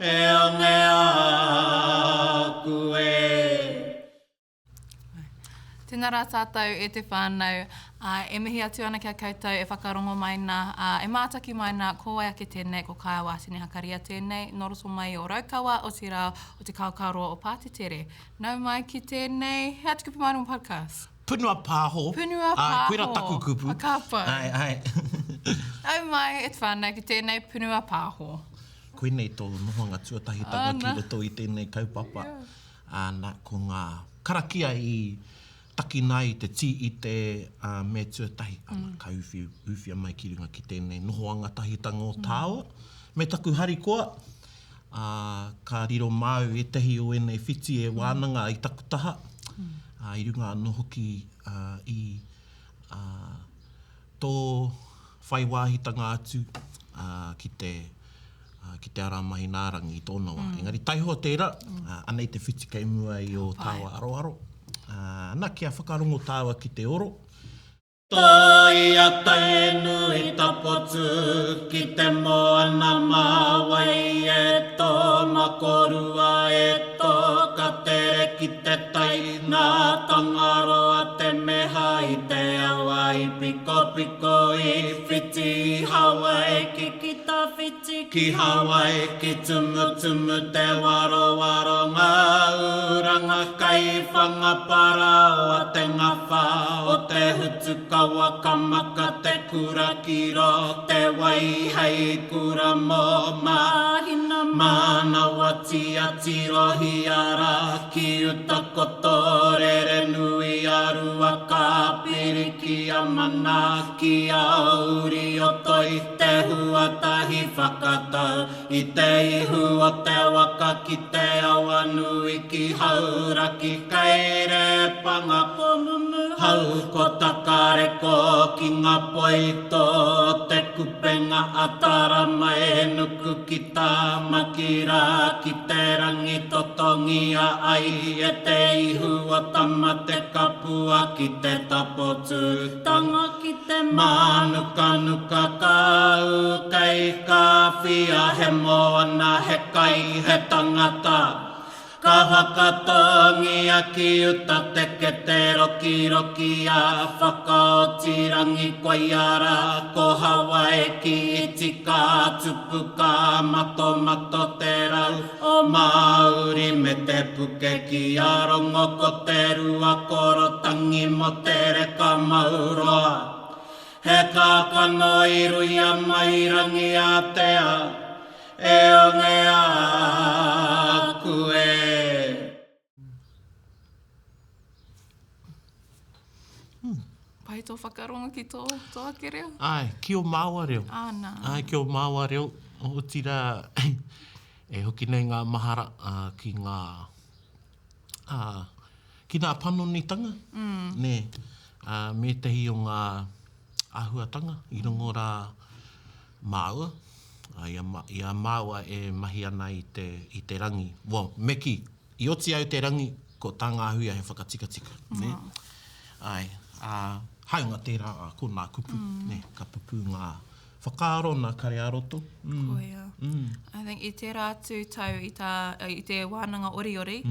e ongea koe. Tēnā rā tātou e te whānau, e mihi atu ana kia koutou, e whakarongo mai nā, e mātaki mai nā, ko wai ake tēnei, ko Kyea Hakaria tēnei, noroto mai o Raukawa, o te rā, o te kaukaroa o Pātetere. Nau mai ki tēnei, hea te kupu mai nō podcast? Punua pāho. Punua pāho. Koera taku kupu. A kāpau. Ai. Nau mai e te whānau ki tēnei punua pāho. Koenei tō nohanga tuatahitanga ki roto i tēnei kaupapa. Nā ko ngā karakia i takina i te ti i te me tuatahi. Ka uwhia mai ki runga ki tēnei nohoanga tahitanga o tāua. Me taku hari koa, ka riro mau e tehi o enei whiti e wānanga i taku taha. I runga anō hoki i tō whaiwāhitanga atu ki te aramahi nārangi i tōna wā. Engari taihoa tērā, anei te whiti kei mua i o tāua aroaro. Nā kia whakarongo tāua ki te oro. Tōia Tainui Tapotū ki te Moana mawai e tō makorua e tō katere ki te tai nā tangaroa te meha i te awa i piko i whiti Hawaii ki tā whiti ki Hawaii ki tumu te waro ngā uranga kai whangapara o te ngawha o te hutuka waka maka te kura kiro te wai hei kura mō mahina mana wati ati rohi ara ki uta kotorere nui arua ka piriki a mana ki a uri o toi te huatahi whakatau i te ihu o te waka ki te awa nui ki haura ki kaire panga hau ko takare ko ki ngā poito te kupenga atara mai nuku ki tā makira ki te rangi totongi a ai e te ihu o tama te kapua ki te Tapotū tanga ki te manuka kau kei ka whia he moana he kai he tangata ka whakatongi a ki uta te ke te roki a whakaotirangi koe ara ko Hawaii ki iti ka tupu ka mato te rau o Māori me te puke ki a rongo ko te rua korotangi mo te reka mauroa he kākano i ruia mai rangi a te a e ongea koe. Pai tō whakarongo ki tō ake reo? Ai, ki o māua reo. Nā. Ai, ki o māua reo. O tira, e hoki nei ngā mahara ki ngā panonitanga. Ne, me tehi o ngā āhuatanga, i rongo rā māua. Ia māua e mahi ana i te rangi. Meki, i oti au te rangi, ko tā ngā hui he whakatika. Ne? Ai, haunga tērā ko nā kupu. Ne, ka pupu ngā whakaaro nā kare aroto. Koia. I think i tērā atu tau i te wānanga oriori,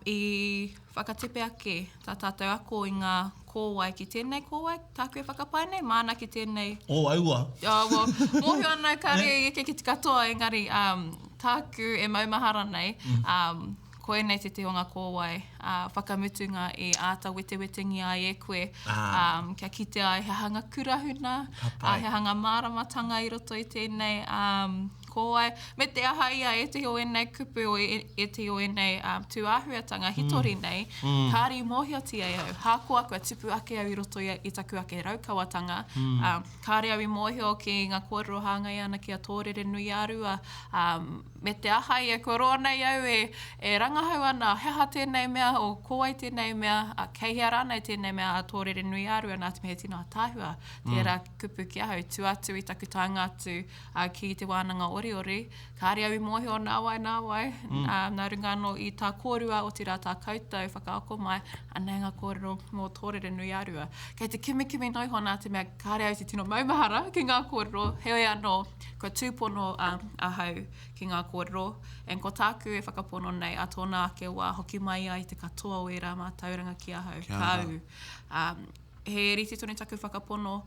i whakatepe ake tā tātou ako i ngā kōwai ki tēnei kōwai, tāku e whakapai nei, māna ki tēnei. O, aua. Mōhio anau kare i ke ki te katoa, engari tāku e maumahara nei, koe nei te o ngā kōwai, whakamutunga i āta wete-wetengi ai e koe, kia kite ai he hanga kurahuna, he hanga māramatanga i roto i tēnei kōwai. Me te aha ia e te o enei kupu o e te o enei tūāhuatanga hitori nei, kāri mōhioti ai au, hāko aku a tupu ake au i roto i taku ake raukawatanga, kāri au i mōhio ki ngā kōrero hāngai ana ki a tōrere nui arua, me te aha ia ko roa nei au e rangahau ana, heha tēnei mea o kōwai tēnei mea, kei hea rānei tēnei mea a tōrere nui arua nā te mea tino a tāhua, tērā kupu ki ahau, tu atu i taku tāngā atu ki te wānanga ori Oriori, ka ari au I mōhio nā wai, nā runga anō I tā kōrua o te rā tā koutou, whakaako mai, anei ngā kōrero mō tōrere nui arua. Kei te kimi noi hona te mea, ka ari au te tino maumahara ki ngā kōrero, heoi anō, kua tūpono ahau ki ngā kōrero, and ko tāku e whakapono nei a tōna ake wā hoki mai ai te katoa o era mātauranga ki ahau, kau. He riti tōne taku whakapono,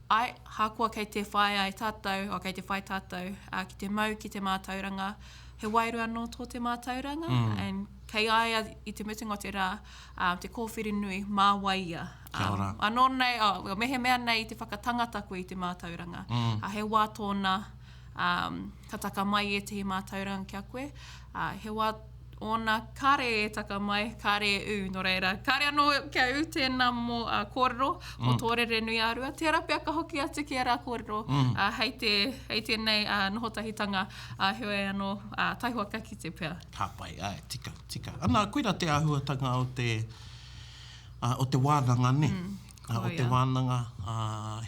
ai, hākua kei te whai ai tātou, o kei te whai tātou, ki te mau ki te mātauranga, he wairu anō tō te mātauranga, and kei ai I te mutunga o te rā, te kōwhiri nui, mā waia. Anō nei, mehe mea nei I te whakatangata koe I te mātauranga. He wā tōna, ka taka mai e te mātauranga kia koe, he wā ona kare e taka mai, kare e no reira. Kare anō kia tēnā mō kōrero, mō tōrere nui arua. Tērā pia ka hoki atu ki a rā kōrero, hei tēnei nohotahitanga, heoi anō taihua ka ki te pia. Ka pai, tika. Ana, koira te āhuatanga o te wānanga, ne? O te wānanga,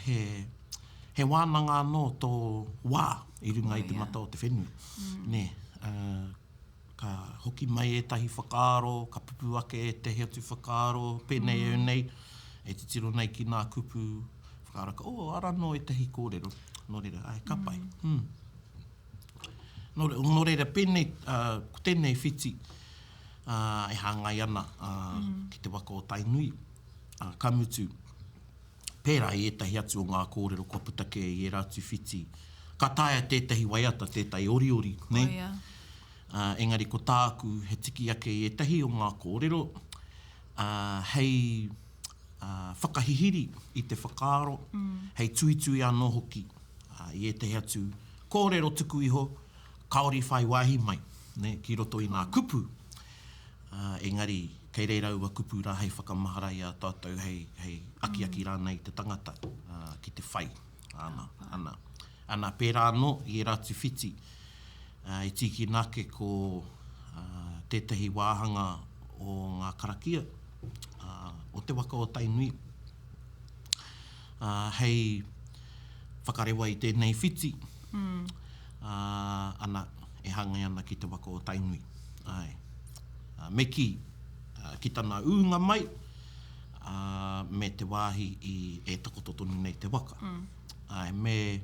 he wānanga anō tō wā, I runga I te mata o te whenua. Ne, ka hoki mai e tahi whakaaro, ka pupu ake e te heatu whakaaro, pēnei nei, e te tiro nei ki nā kupu whakaaro ka, ara no e tahi kōrero. Nō reira, ka pai. Nō reira, pēnei, ko tēnei whiti e hāngai ana ki te waka o Tainui, ka mutu. Pērā I etahi atu o ngā kōrero, kua putake I e rātu whiti. Ka tāia tētahi waiata, tētahi oriori, ne? Engari ko tāku, he tiki ake I etahi o ngā kōrero, hei whakahihiri I te whakaaro, hei tuitui anō hoki I etahi atu kōrero tuku iho, kaori whai wāhi mai, ne? Ki roto I ngā kupu. Engari, kei reira ua kupu rā hei whakamahara I a tātou hei aki rānei te tangata ki te whai. Ana pērā anō I e rātu whiti, I tiki nake ko tētahi wāhanga o ngā karakia, o te waka o Tainui. Hei whakarewa I tēnei whiti, ana e hangai ana ki te waka o Tainui. Me ki tana uunga mai, me te wāhi I e takototonu nei te waka. Me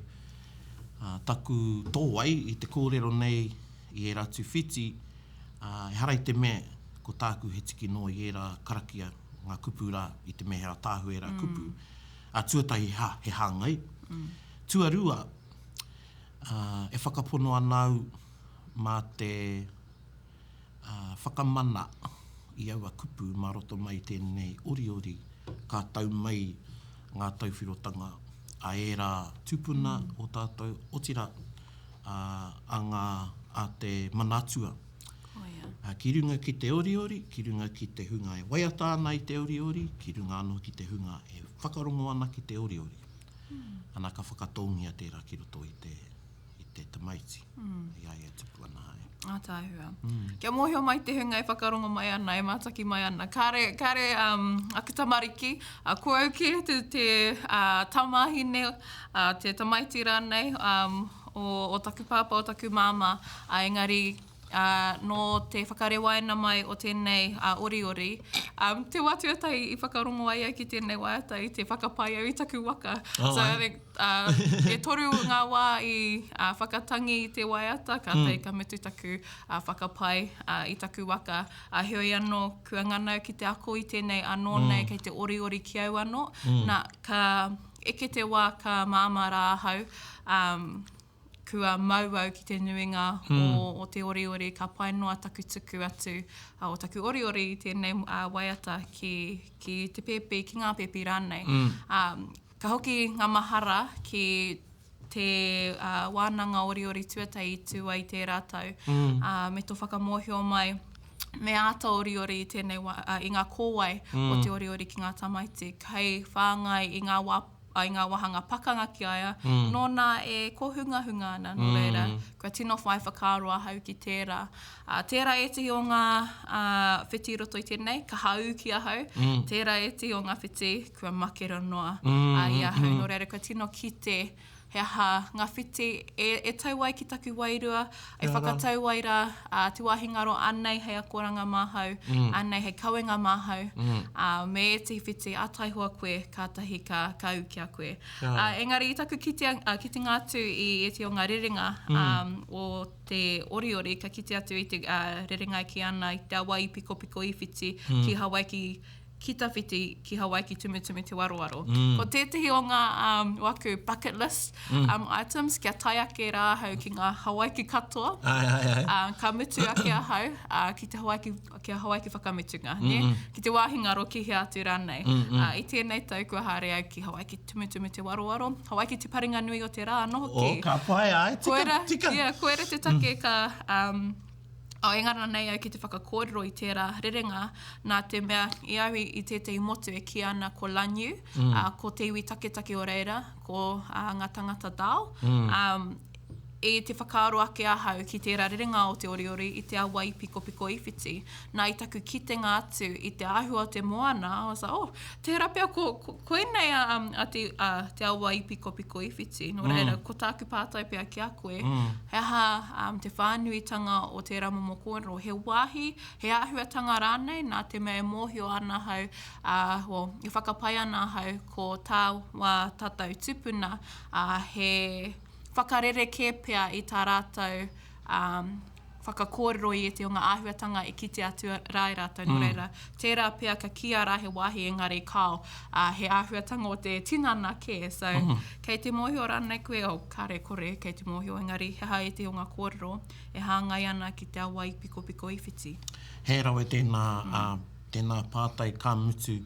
taku tōai I te kōrero nei I e rātu whiti, e harai te mea ko tāku he tiki no I e rā karakia ngā kupu rā I te mea tāhu e rā kupu. Tuatahi he hāngai. Tuarua, e whakapono anau mā te whakamana I aua kupu mā roto mai tēnei oriori ka tau mai ngā tauwhirotanga a e rā tūpuna o tātou otira a te manatua. Ki runga ki te oriori, ki runga ki te hunga e waiata ana I te oriori, ki runga anō ki te hunga e whakarongo ana ki te oriori. Ana ka whakatongia tērā ki roto I te tamaiti. Ia e tupu ana hai. Tāhua. Kia mōhio mai te hunga e whakarongo mai ana, e mātaki mai ana. Kāre aku tamariki, ko auke te tamahine, te tamaiti rānei, o taku pāpa, o taku māma, engari no te whakarewaina mai o tēnei oriori. Te wātuatai I whakarongo ai ki tēnei waiatai, te whakapai au I taku waka. So I think e toru ngā wā I whakatangi I te waiata, ka tei ka mutu taku whakapai I taku waka. Heoi anō kua nganau ki te ako I tēnei anō nei kei te oriori ki au anō. Nā ka eke te wā ka māma rāhau, kua mau au ki te nuinga o te oriori, ka pai noa taku tuku atu o taku oriori I tēnei waiata ki te pepe, ki ngā pepe rānei. Ka hoki ngā mahara ki te wānanga oriori tuatai tu ai te rātau. Me tō whakamōhio mai, me āta oriori I tēnei I ngā kōwai o te oriori ki ngā tamaiti, kei whāngai I ngā wahanga pakanga ki aia, nōna e kohunga ana, no reira. Kua tino whai whakaaro ahau ki tērā. Tērā e tihi o ngā whiti roto I tēnei, ka hau ki ahau. Tērā e tihi o ngā whiti, kua makera noa I ahau. No reira, kua tino ki te he aha ngā whiti e tau ai ki taku wairua, e whakatau ai rā te wāhi ngaro anei hei akoranga māhau, anei hei kauenga māhau, me e te whiti a taihua koe, kātahi ka kau ki a koe. Engari, i taku kiti ngātu i te o ngā rerenga o Te Oriori, ka kiti atu i te rerenga ki ana i te awa i piko i whiti, ki Hawaii ki ta whiti, ki Hawaii ki tumutumu te waroaro. Ko tētahi o ngā waku bucket list items, kia tai ake rāhau ki ngā Hawaii ki katoa, ka mutu ake ahau, ki te Hawaii ki whakamutunga, ki te wāhi ngaro ki hea atu rānei. I tēnei tau kua hare au ki Hawaii ki tumutumu te waroaro, Hawaii ki te paringa nui o te rā, noho ki. Ka pai ai, tika. Koera te take ka... engara nei au ki te whakakōrero i tērā rerenga, nā te mea i au i tētei motu e ki ana ko lanyu, ko te iwi take o reira, ko ngā tangata dao. E te whakaaro ake ahau ki tērā rerenga o Te Oriori i te awa i piko i whiti. Nā i taku kitenga atu i te ahua o te Moana, I was like, tērā pia koenei te awa i piko i whiti. No reira, ko tāku pātai pia ki a koe. He aha te whānuitanga o tērā momo kōrero. He wāhi, he ahuatanga rānei, nā te mea mōhio ana hau, i whakapai ana hau ko tā wā tātou tūpuna, he... whakarere ke pia i tā rātou whakakōrero i te o ngā āhuatanga i kite atu rai rātou no reira. Tērā pia ka kia rā he wāhi engari kao he āhuatanga o te tinana ke. So, kei te mōhio rānei koe o kare kore, kei te mōhio engari he hai te o ngā kōrero e hāngai ana ki te awa i piko i whiti. He rawe tēnā pātai ka mutu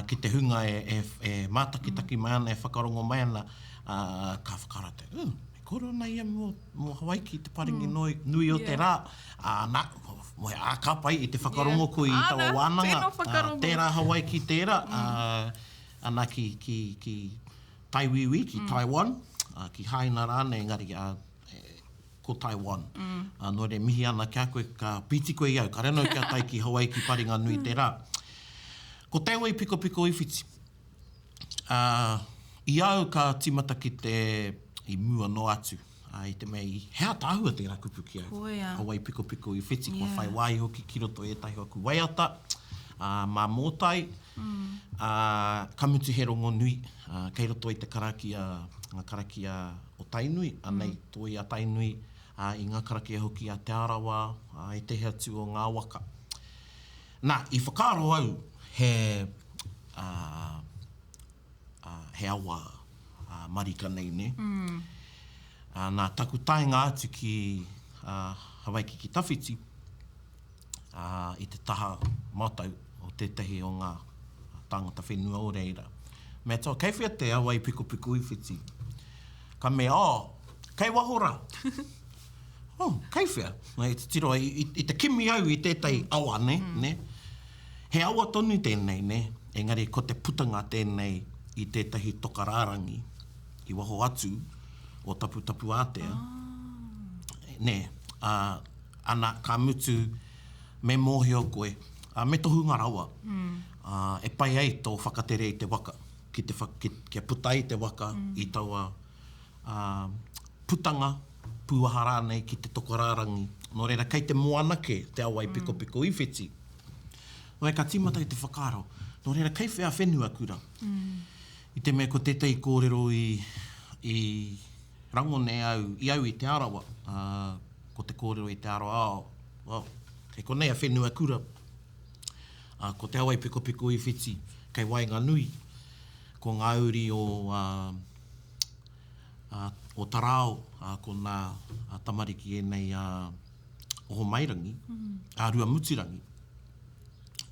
ki te hunga e mātakitaki mai ana, e whakarongo mai ana, ka whakarate. Me korona ia mō Hawaii ki te paringi nui o te rā. Moe ka pai i te whakarongo koe i tawa wānanga. Tērā Hawaii ki tērā. Ana ki Taiwiwi, ki Taiwan. Ki haina rāne, engari ko Taiwan. No re mihi ana kia koe, ka piti koe iau. Ka renau kia tai ki Hawaii ki paringa nui tērā. Ko te awa i piko i whiti. I au ka timata ki i mua no atu. I te mea i hea tāhua tērā kupu ki au. Hawaii piko i whiti, kua whai wai hoki ki roto e tahi aku waiata, mā mōtai, ka mutu he rongo nui, kei roto i te ngā karakia o Tainui, anei Tōia Tainui, i ngā karakia hoki a Te Arawa, i te hea tū o ngā waka. Nā, i whakaro au, he awa marika nei, ne? Nā taku taenga atu ki Hawaii ki tawhiti, i te taha mātau o tētahi o ngā tāngata whenua o reira. Mea tō, kei whia te awa i piko i whiti. Ka mea, kei wahora. Kei whia. I te tiro, i te kimi au i tētai awa, ne? He awa tonu tēnei, ne? Engari, ko te putanga tēnei i tētahi tokarārangi i waho atu o tapu ātea. Ne, ana ka mutu me mōhio koe, me tohunga rawa. E pai ei tō whakatere i te waka, kia puta i te waka i taua putanga puaha rānei ki te tokarārangi. No reira, kei te Moana ke, te awa i piko i whiti. No e ka timata i te whakaro. No reira, kei whea whenua kura. I te mea ko tētai kōrero i rangone i te Arawa. Ko te kōrero i te Arawa. Kei konei a whenua kura. Ko te awa i piko i whiti. Kei wainga nui. Ko ngā uri o Tarao. Ko ngā tamariki e nei oho mairangi. Rua mutirangi.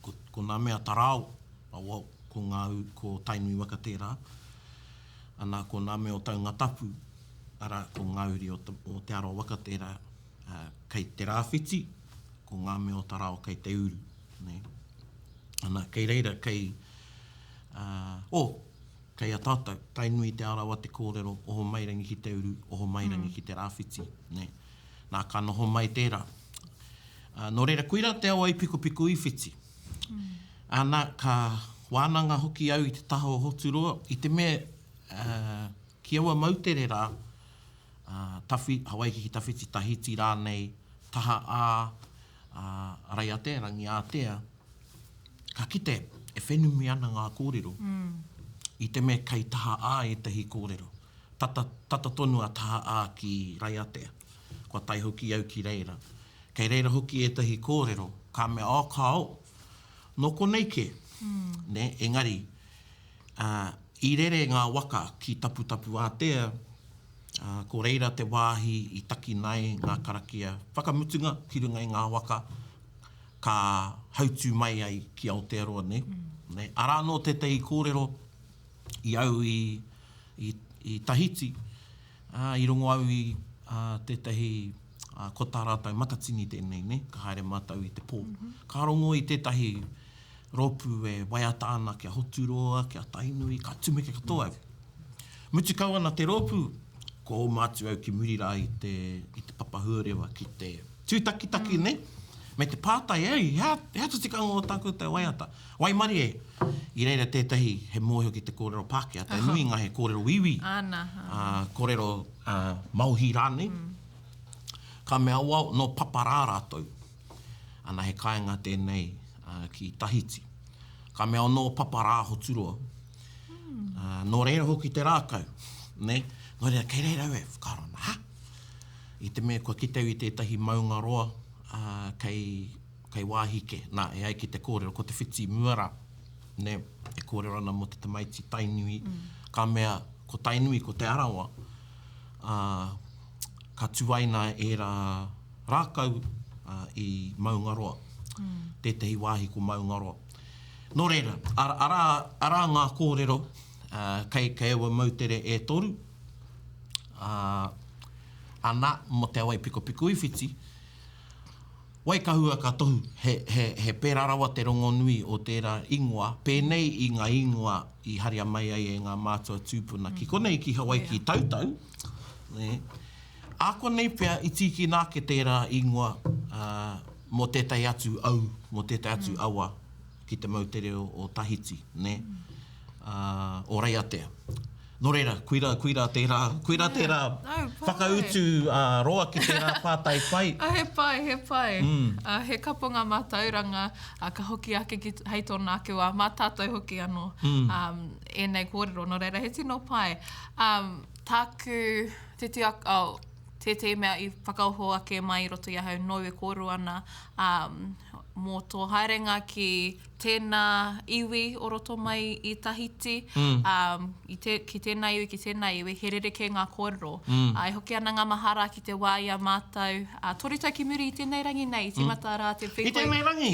Ko ngā mea Tarao. Ko Tainui waka tērā. Ana ko ngā mea o taunga tapu. Ara ko ngā uri o te aro waka tērā. Kei te rāwhiti. Ko ngā mea o Tarao kei te uru. Ne? Ana kei reira kei a tātou. Tainui te arawa te kōrero. Oho mairangi ki te uru. Oho mairangi ki te rāwhiti. Ne? Nā ka noho mai tērā. No reira koira te awa i piko i whiti. Ana ka wānanga hoki au i te taha o Hoturoa, i te mea Ki aua mautere rā, Hawaii ki tawhiti tahiti rānei, taha raiatea, rangi ātea, ka kite e whenumi ana ngā kōrero. I te me kei taha e tahi kōrero. Tata tonu a taha ki raiatea. Kua tai hoki au ki reira. Kei reira hoki e tahi kōrero, ka mea kao, no konei ke. Engari, i rere ngā waka ki tapu ātea, ko reira te wāhi i taki nei ngā karakia whakamutunga ki runga i ngā waka ka hautū mai ai ki Aotearoa, ne? Arā no te tei kōrero i au i Tahiti, i rongo au i te tehi kota rātau matatini tēnei, ne? Ka haere mātau i te pō. Ka rongo i tētahi rōpū e waiata ana kia Hoturoa, kia Tainui, ka tumeke katoa. Mutu kau ana te rōpū, ko mātu au ki muri rā i te papahuarewa ki te tūtakitaki, ne? Me te pātai au, hea tu tika ngō tāku te waiata. Wai mari e, i reira tētahi he mōhio ki te kōrero Pākehā, Tainui ngā he kōrero iwi, kōrero mauhi rāne. Ka mea wau no paparā rātou, ana he kāinga tēnei ki Tahiti. Ka mea no paparā Hoturoa. No reira hoki te rākau, ne? No reira, kei reira ue, whakarona, ha? I te mea kua kitau i tētahi maunga roa, kei wāhike, nā, e ai ki te kōrero, ko te whiti muara, ne, e kōrero ana mo te tamaiti Tainui, ka mea, ko Tainui, ko te arawa, ka tuaina e rākau i maungaroa, tētahi wāhi ko maungaroa. Nō reira, ara ngā kōrero, kei aua mautere e toru, ana mo te awai piko i whiti, wai kahua ka tohu, he pērarawa te rongo nui o tērā ingoa, pēnei i ngā ingoa i haria mai ai e ngā mātua tūpuna, ki konei ki Hawaii ki tautau, ne? A konei pia i tiki nā ke tērā ingoa mo tētai atu au, mo tētai atu awa ki te mautere o Tahiti, ne? O Raiatea. Nō reira, kuira tērā whakautu roa ki tērā pātai pai. He pai. He kapunga mātauranga, ka hoki ake hei tōna ake wā, mā tātou hoki anō enei kōrero. Nō reira, he tino pai. Tāku te mea i whakauho ake mai roto i ahau nō e kōrero ana mō tō haerenga ki tēnā iwi o roto mai i Tahiti, ki tēnā iwi, he rereke ngā kōrero. E hoki ana ngā mahara ki te wā ia mātau. Toritau ki muri i tēnei rangi nei, i timata rā te whikoi. I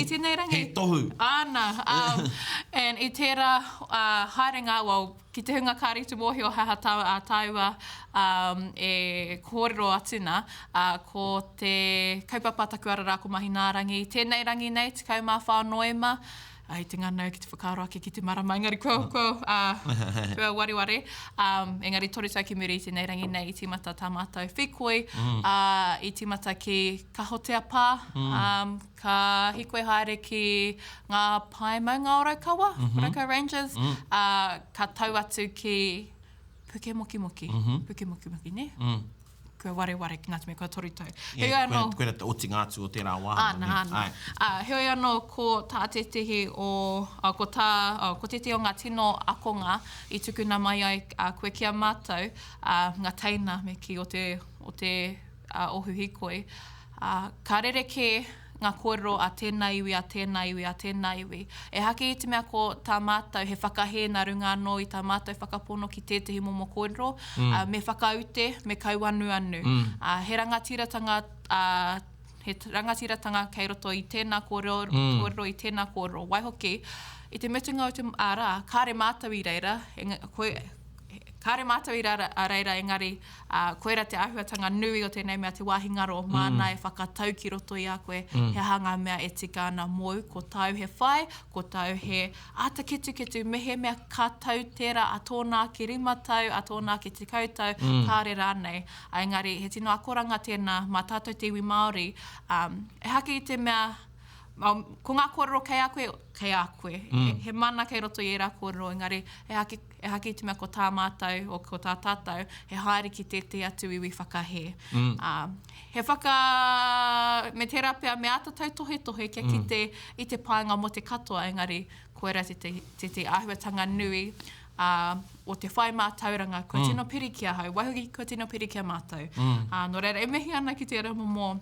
tēnei rangi? He tohu. Ana. And i tērā haerenga, ki te hunga kārītu mōhio haha tāua e kōrero atina, ko te kaupapa taku ara rā ko mahi nā rangi. Tēnei rangi nei, te kaumā whānoema, ai te nganau ki te whakaro ake ki te marama, engari kua wariware. Engari toritau ki muri i tēnei rangi nei, i timata tā mātou whikoi, i timata ki ka hotea pā, ka hikoi haere ki ngā pai maunga o Raukawa, Raukawa Rangers, ka tau atu ki puke moki moki, ne? Kua ware ki ngā te mea, kua toritau. Koe te oti ngātu o tērā wāhana. Ana. Heoi anō ko tā tetehi ko tetehi o ngā tino akonga i tukuna mai ai koe kia mātou, ngā teina me ki o te ohu hikoi. Ka rereke ngā kōrero a tēnā iwi. E hake i te mea ko tā mātou he whakahē nā runga anō i tā mātou whakapono ki tētahi momo kōrero, me whakaute, me kauanu anu. He rangatiratanga kei roto i tēnā kōrero, i tēnā kōrero. Wai hoki, i te mutunga o te ārā, kāre mātou i reira, engari, koera te āhuatanga nui o tēnei mea te wāhi ngaro, māna e whakatau ki roto i a koe, he hanga mea e tika ana mou, ko tau he whai, ko tau he ata ketu, mehe mea ka tau tērā a tōnā ki rimatau, a tōnā ki te kautau, kāre rānei. Engari, he tino akoranga tēnā, mā tātou te iwi Māori, e hake i te mea, ko ngā kōrero kei a koe. He mana kei roto i rā kōrero, engari e haki te mea ko tā mātou o ko tā tātou, he haere ki te atu iwi whakahe. He me tērā pia me ata tau tohe kia ki i te paenga mo te katoa, engari koera te āhuatanga nui, o te whai mātauranga, ko tino pirikia hau, waihoki ko tino pirikia mātou. No reira, e mihi ana ki te ramo mō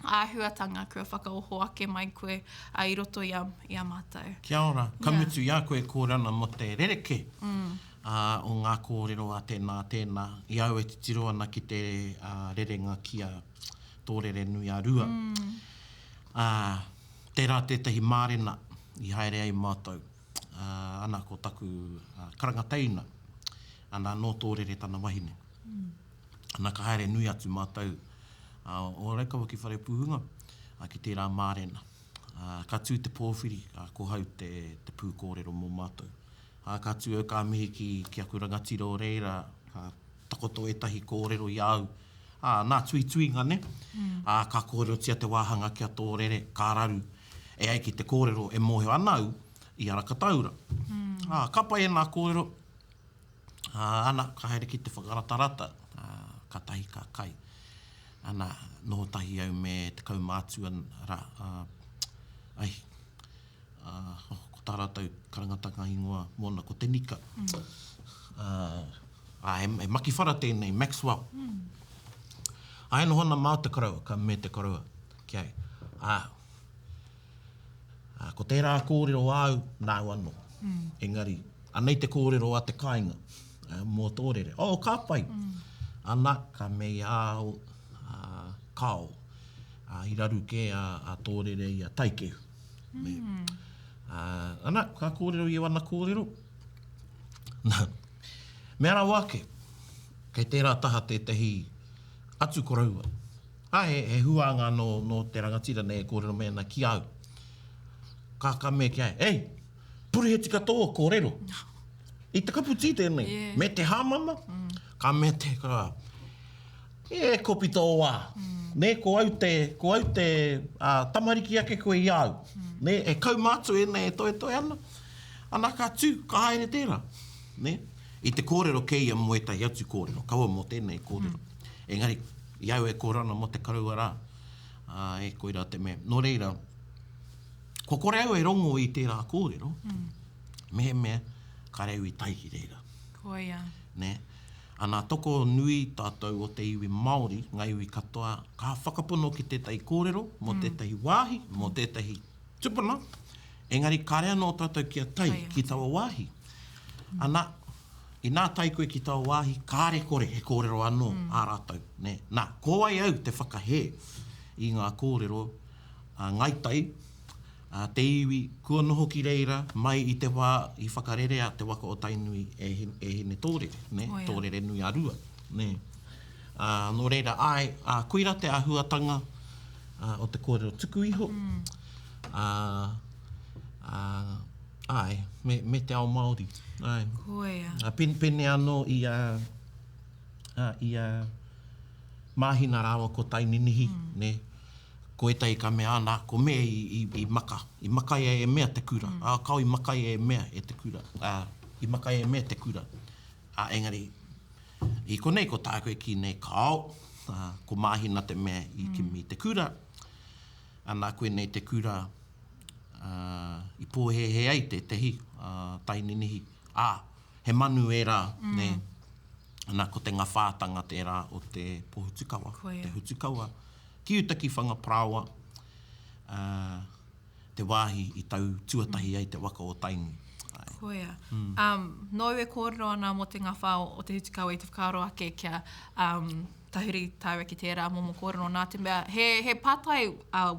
āhuatanga kua whakaoho ake mai koe i roto i a mātou. Kia ora, ka mutu i a koe kōrana mo te rereke o ngā kōrero a tēnā, i au e te tiro ana ki te rerenga kia tōrere nui a rua. Tērā tētahi mārena i haere ai mātou, ana ko taku karangateina, ana no tōrere tana wahine. Ana ka haere nui atu mātou, o Raukawa ki whare puhunga, ki tērā mārena. Ka tū te pōwhiri, ko hau te pū kōrero mō mātou. Ka tū au ka mihi ki aku rangatira o reira, takoto etahi kōrero i au. Nā tui ngane, ka kōrero tia te wāhanga kia tōrere, ka raru, e ai ki te kōrero e mōheo anau i arakataura. Ka pai e nā kōrero, ana ka haere ki te whakaratarata, ka tahi ka kai. Ana noho tahi au me te kaumātua ra, ko tā rātou karangatanga ingoa Moana, ko te nika. E maki whara tēnei, Maxwell. Ai no hona mau te karaua, ka me te karaua, ki ai. Ko tērā kōrero au, nāu anō. Engari, anei te kōrero a te kāinga, mō tōrere. Ka pai. Ana, ka mei ao, kao. I raru ke a tōrere i a taikehu. Ana, ka kōrero i wana kōrero. Me ara wake, kei tērā taha tētahi atu koraua. He huanga no te rangatira nei e kōrero mena ki au. Ka me ki ai, puri he tika tō kōrero. I te kaputi tēnei, me te hāmama, ka me te kara, kopi tō wā. Ne, ko au te tamariki ake koe i au. Ne, e kaumātu e nei e toe ana. Ana ka tū, ka haere tērā. Ne, i te kōrero keia mo e tai atu kōrero, kaua mo tēnei kōrero. Engari, i au e kōrana mo te karaua rā, e koira te mea. No reira, ko kore au e rongo i tērā kōrero, mea, ka reu i taiki reira. Tōia. Ne, ana toko nui tātou o te iwi Māori, ngā iwi katoa, ka whakapono ki tētahi kōrero, mo tētahi wāhi, mo tētahi tūpuna. Engari, ka rea no tātou kia tai, ki taua wāhi. Ana, i nā tai koe ki taua wāhi, ka are kore he kōrero anō, ā rātou. Ne, nā, ko ai au te whakahe i ngā kōrero, ngaitai, te iwi, kua noho ki reira, mai i te wā, i whakarere a te waka o Tainui e hene tōrere, ne? Tōrere nui a rua. Ne? No reira, koira te āhuatanga o te kōrero tuku iho. Me te ao Māori. Koia. Pene anō i a māhina rāwa ko Taininihi, ne? Ko etai ka mea ana, ko mea i maka. I maka e mea te kura. Kau i maka e mea e te kura. I maka e mea te kura. Engari, i konei ko tākoe ki nei kao, ko māhina te mea i kimi te kura. Ana koe nei te kura, i pōhehe ai te tehi, taininihi. He manu e rā, ne? Ana ko te ngawhātanga te rā o te pohutukawa, te hutukawa. Ki utaki whanga prawa, te wāhi i tau tuatahi ai te waka o Tainui. Koia. Nō e kōrero ana mo te ngawhao o te hutukawa i te whakaro ake kia tahuri tāua ki tērā momo kōrero nā te mea. He pātai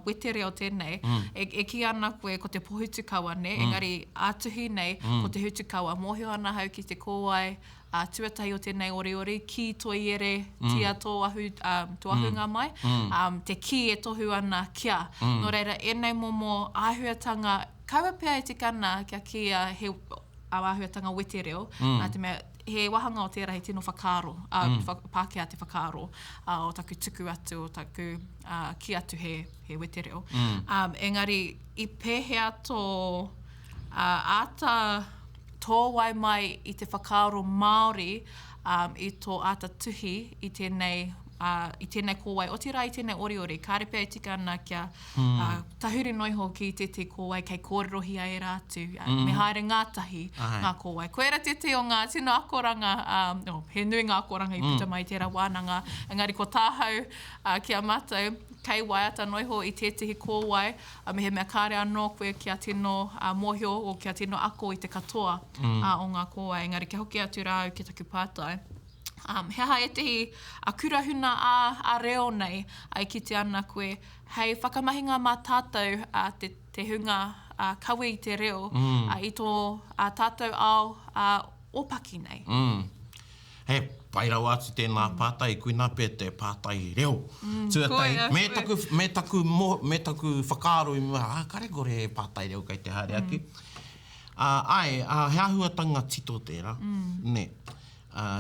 wetere o tēnei, e ki ana koe ko te pohutukawa, ne? Engari ātuhi nei ko te hutukawa. Mōhio ana hau ki te kōwai, tuatahi o tēnei Oriori, ki Tōiere, tia tō ahunga mai, te ki e tohu ana kia. No reira, enei momo āhuatanga, kaua pia e te kana kia he āhuatanga wetereo, nā te mea, he wahanga o tērā he tino whakaaro, Pākehā te whakaaro, o taku tuku atu, o taku ki atu he wete reo. Engari, I pēhea tō ata tōwai mai I te whakaaro Māori, I tō ata tuhi I tēnei kōwai o te rā I tēnei oriori. Kāre pēr tika ana kia tahuri noiho ki te kōwai kei kōrero hi ai rātu. Me haere ngātahi ngā kōwai. Koera te o ngā tino akoranga, he nui ngā akoranga I puta mai tērā wānanga. Engari ko tāhau kia mātou, kei waiata noiho I tētahi kōwai, me he mea kāre anō koe kia tino mōhio o kia tino ako I te katoa o ngā kōwai. Engari ke hoki atu rāu ki taku pātai. Heha e tehi a kurahuna a reo nei ai ki te ana koe, hei whakamahinga mā tātou te hunga kawe I te reo I tō tātou ao opaki nei. Hei, pairau atu tēnā pātai, koina pē te pātai reo. Tuatai, me taku whakaaro I mua, kare kore pātai reo kei te haere ake. He ahuatanga tito tērā, ne.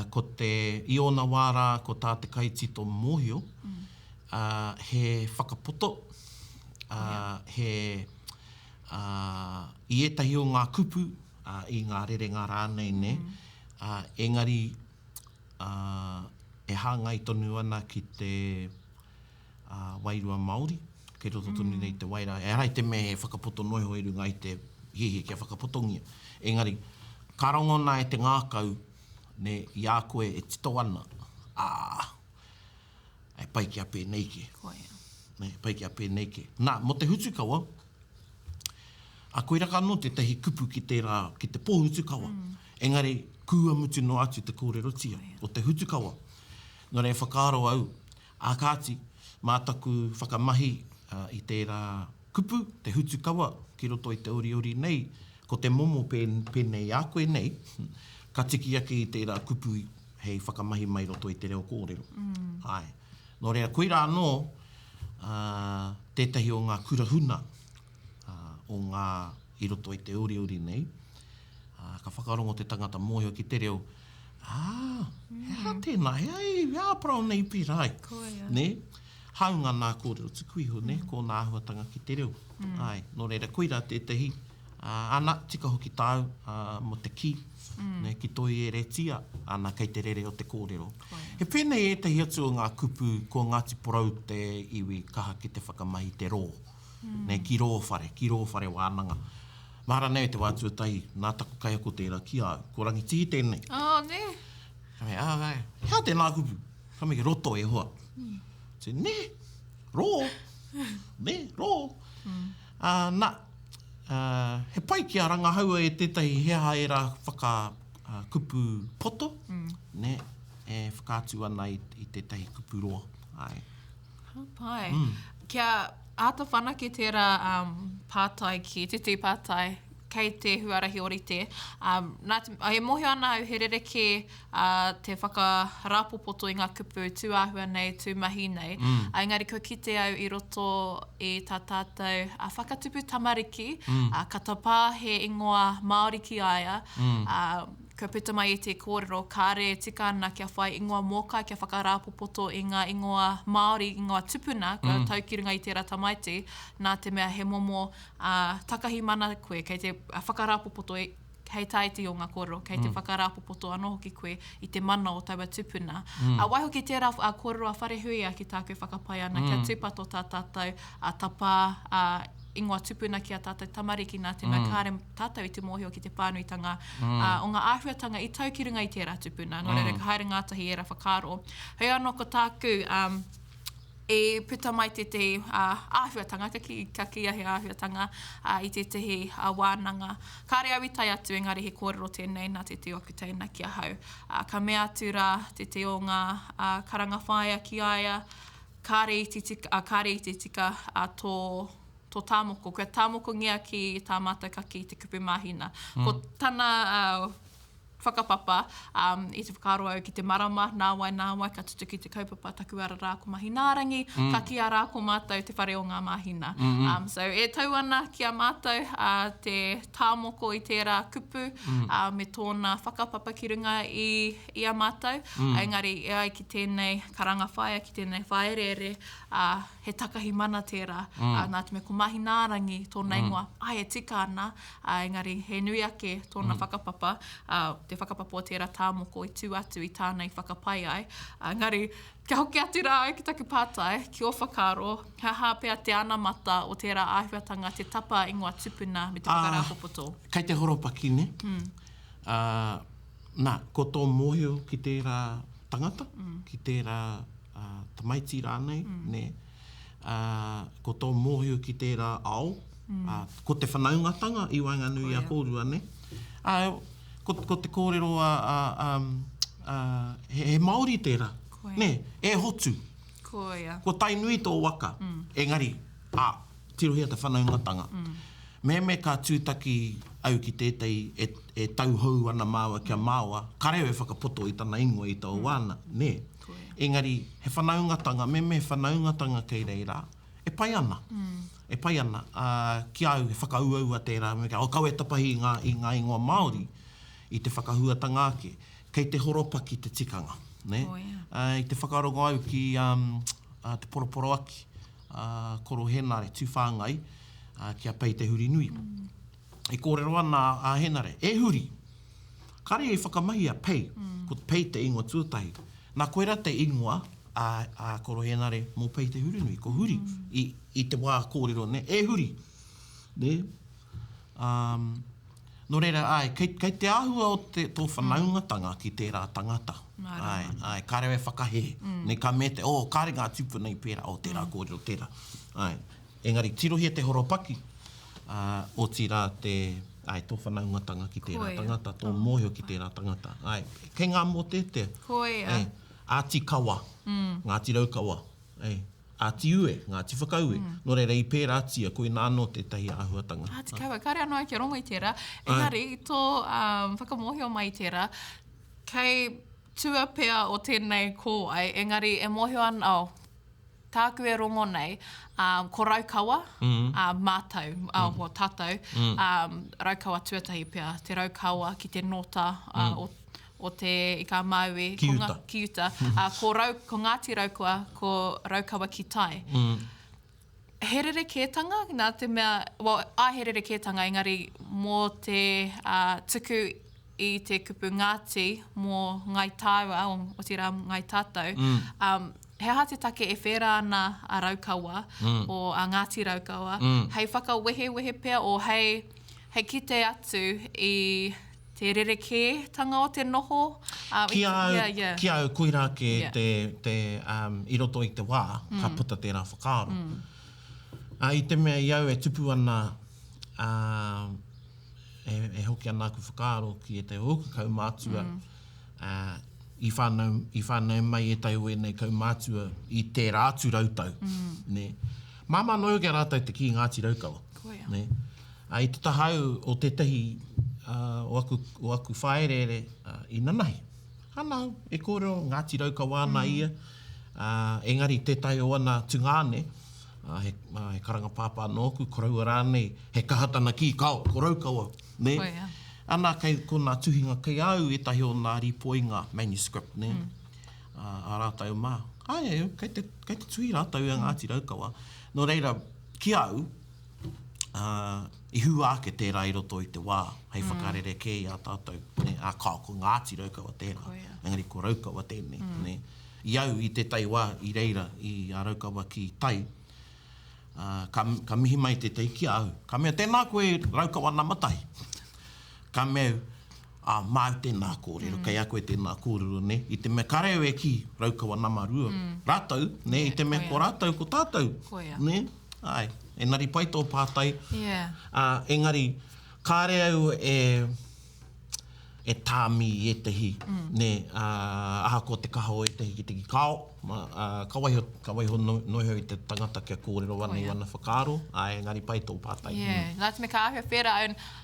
Ko te iona wāra, ko tā te kaitito mōhio, he whakapoto, he I etahi o ngā kupu, I ngā rerenga rānei ne, engari e hāngai tonu ana ki te wairua Māori, kei roto tonu nei te waira, e rai te me he whakapoto noiho I runga I te hihi kia whakapotongia. Engari, ka rongona e te ngākau, ne I a koe e tito ana, e pai ki a pēnei ke. Ne, pai ki a pēnei ke. Nā, mo te hutukawa, a koe raka anō te tehi kupu ki te pōhutukawa. Engari, kua mutu no atu te kōrero tia, o te hutukawa. Nō rei whakaaro au, a kāti, mātaku whakamahi I tērā kupu, te hutukawa, ki roto I te Oriori nei, ko te momo pēnei a koe nei, ka tiki ake I tērā kupu hei whakamahi mai roto I te reo kōrero. Ai. Nō rea, koira anō, tētahi o ngā kurahuna o ngā I roto I te Oriori nei, ka whakarongo te tangata mōhio ki te reo, hea tēnā, hea Paraone I pirai. Ne? Haunga nā kōrero tuku iho, ne? Ko nā ahuatanga ki te reo. Ai. Nō rea, koira tētahi, ana, tika hoki tāu mo te ki, ne, ki Tōia e re tia, ana kei te rere o te kōrero. He pēnei e tehi atu o ngā kupu ko Ngāti Porou te iwi kaha ki te whakamahi te rō. Ne, ki rō whare wānanga. Mahara nei te wātua tahi, nā taku kai ako tērā ki au, ko rangi tihi tēnei. Ne. Hei, hea tēnā kupu, kame ke roto e hoa. Te, ne, rō, ne, rō. He pai ki a rangahaua e tētahi hea e rā kupu poto, ne, e whakātu ana I tētahi kupu roa. Ai. Pai. Kia ata whanake tērā pātai ki, te pātai, kei te huarahi orite. He mohio ana au he rereke te whakarapopoto I ngā kupu tūāhua nei, tūmahi nei. Engari ko kite au I roto I tā tātou whakatupu tamariki, ka tapā he ingoa Māori ki aia, Ko pita mai I te kōrero, kāre tika ana kia whai ingoa moka, kia whakarapopoto I ngā ingoa Māori, ingoa tūpuna, kua taukirunga I tērā tamaiti, nā te mea he momo takahi mana koe, kei te whakarapopoto hei taiti o ngā kōrero, kei te whakarapopoto anō hoki koe I te mana o taua tūpuna. Waihoki tērā kōrero a wharehuia ki tāku whakapai ana, kia tūpato tā tātou tapā ingoa tūpuna ki a tātou tamariki nā te mea kāre tātou I te mōhio ki te pānuitanga o ngā āhuatanga I taukirunga I tērā tūpuna. Nō reira, ka haere ngātahi e ra whakaro. Hei anō ko tāku e puta mai te āhuatanga, ka kia he āhuatanga I te tehi wānanga. Kāre au I tai atu, engari he kōrero tēnei nā te te oku teina kia hau. Ka mea atu rā te o ngā karanga whaia ki aia, kāre I te tika tō tāmoko. Kua tāmoko ngia ki tā mātaukaki I te kupu mahina. Ko tāna whakapapa i te whakaaro au ki te marama, nāwai, ka tutu ki te kaupapa taku ara rā ko mahinārangi, ka kia rā ko mātou te whare o ngā mahina. So e tau ana ki a mātou te tāmoko i tērā kupu, me tōna whakapapa ki runga i a mātou. Engari, e ai ki tēnei karanga whaia, ki tēnei whaerere, he takahi mana tērā, nā te me ko mahinārangi tōna ingoa, ai e tika ana, engari, he nui ake tōna whakapapa, te whakapapa o tērā tāmoko i tū atu i tānei whakapai ai. Engari, kia hoki atu rā au ki taku pātai, ki o whakaaro, ha hāpea te ana mata o tērā āhuatanga, te tapa ingoa tūpuna me te whakarāpopoto. Kei te horopaki, ne? Nā, ko tō mōhio ki tērā tangata, ki tērā tamaiti rānei, ne? Ko tō mōhio ki tērā ao, ko te whanaungatanga i Wainganui a kōrua, ne? Ko te kōrero he Māori tērā, ne? E hotu. Ko Tainui tō waka. Engari, tirohia te whanaungatanga. Me ka tūtaki au ki tētei e tauhou ana māua kia māua, kareo e whakapoto i tana ingoa i tō wāna, ne? Engari, he whanaungatanga, me whanaungatanga kei reira, e pai ana. E pai ana. Ki au he whakauaua tērā, o kau e tapahi i ngā ingoa Māori, i te whakahuatanga ake, kei te horopaki te tikanga, ne? I te whakarongo au ki te poroporo aki, koro henare, tūwhāngai, kia pei te huri nui. I kōrero ana a henare, e huri, kare e whakamahi a pei, ko pei te ingoa tuatahi. Nā koera te ingoa a koro henare mō pei te huri nui, ko huri, i te wā kōrero, ne? E huri, ne? No reira, kei te āhua o tō whanaungatanga ki tērā tangata. Kare e whakahe. Ne ka me te, kare ngā tūpuna i pērā, tērā kōrero, tērā. Engari, tirohia te horopaki, o tira tō whanaungatanga ki tērā tangata, tō mōhio ki tērā tangata. Kei ngā mō te. Āti kawa, ngāti Raukawa. Āti ue, ngāti whakaue. No reira i pērā tia, koe nāno te tahi āhuatanga. Āti kawa, kare anō ki rongo i tērā. Engari, tō whakamohio mai i tērā, kei tua pea o tēnei kōai, engari e mohio ana, tāku e rongo nei, ko Raukawa, mātau, o tātou, Raukawa tuatahi pea, te Raukawa ki te nota o te i ka maui, Kiuta, ko Ngāti Raukawa, ko Raukawa ki tai. Herere kētanga, nā te mea, herere kētanga, engari mō te tuku i te kupu Ngāti, mō ngai tāua, o tira ngai tātou, he aha te take e whera ana a Raukawa, o a Ngāti Raukawa, hei whakawehe pea, o hei kite atu i te rereke tanga o te noho. Kia au koira ke i roto i te wā, ka puta tērā whakaaro. I te mea i au e tupu ana, e hoki ana ku whakaaro ki e te hoku kaumātua, i whānau mai e tai oe nei kaumātua i te rātu rautau. Māma noio kia rātau te ki Ngāti Raukawa. I te tahau o te tahi o aku whaerere i nanahi. Hanau, e kōrero Ngāti Raukawa ana ia, engari te tai o ana tungāne, he karanga pāpā nōku, koraua rānei, he kahatana ki kao, ko Raukawa, ne? Ana kei ko nā tuhinga kei au e tahi o nā ripoinga manuscript, ne? A rātau mā. Kei te tui rātau a Ngāti Raukawa. No reira, ki au, i hua ake tērā i roto i te wā, hei whakarere kē i a tātou, ne? A kao ko Ngāti Raukawa tērā, engari ko Raukawa tēnei, ne? I au i te tai wā i reira i a Raukawa ki tai, ka mihi mai te tei ki au. Ka mea tēnā koe Raukawa namatai. Ka mea mau tēnā kōrero, kei a koe tēnā kōrero, ne? I te mea kareo e ki Raukawa namarua. Rātau, ne? I te mea ko rātau, ko tātou, ne? Engari pai tō pātai. Engari, kāre au e tāmi e tehi, aha ko te kaho e tehi ki te ki kao. Ka waiho noi hoi te tangata kia kōrero wana i wana whakaaro, engari pai tō pātai. Nā te me ka ahua whera,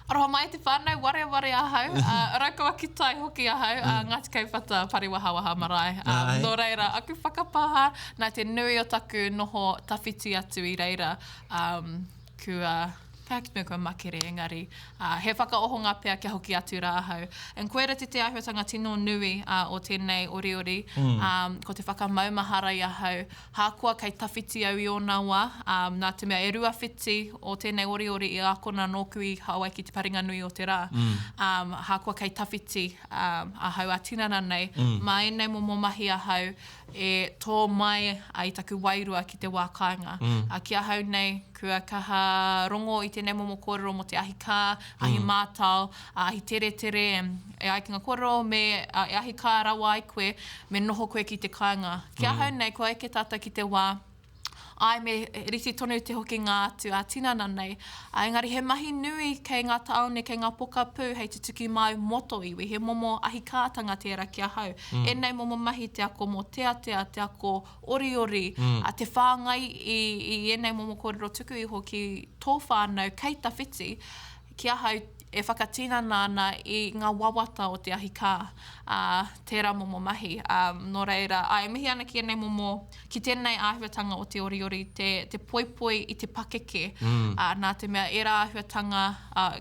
aroha mai te whānau, ware ahau, Raukawa ki tai hoki ahau, Ngāti Kaupata pariwahawaha marae. Nō reira, aku whakapaha, nā te nui o taku noho tawhiti atu i reira, kua pēkime kua makere engari. He whakaohonga pēr kia hoki atu rā ahau. Koera te āhuatanga tino nui o tēnei oriori, ko te whakamaumahara i ahau, hākua kei tawhiti au i o nawa, nā te mea e rua whiti o tēnei oriori i a kona nōku i Hawaii ki te paringa nui o te rā. Hākua kei tawhiti ahau a tinana nei, mā enei momo mahi ahau, e tō mai ai taku wairua ki te wākainga. Ki ahau nei, kua kaha rongo i tēnei momo kōrero mo te ahi kā, ahi mātau, ahi tere, e ai ki ngā kōrero me e ahi kā rawa ai koe, me noho koe ki te kāinga. Ki ahau nei, kua eke tata ki te wā, ai me riti tonu te hoki ngā atu a tinana nei. Engari he mahi nui kei ngā taone, kei ngā pokapū, hei te tuki mai moto iwi, he momo ahi kātanga tērā ki ahau. Enei momo mahi te ako mo te ako oriori, te whāngai i enei momo kōrero tuku i hoki tō whānau kei tawhiti, ki ahau e whakatinana ana i ngā wawata o te ahi kā, tērā momo mahi. Nō reira, mihi ana ki enei momo, ki tēnei āhuatanga o te oriori, te poipoi i te pakeke, nā te mea e rā āhuatanga,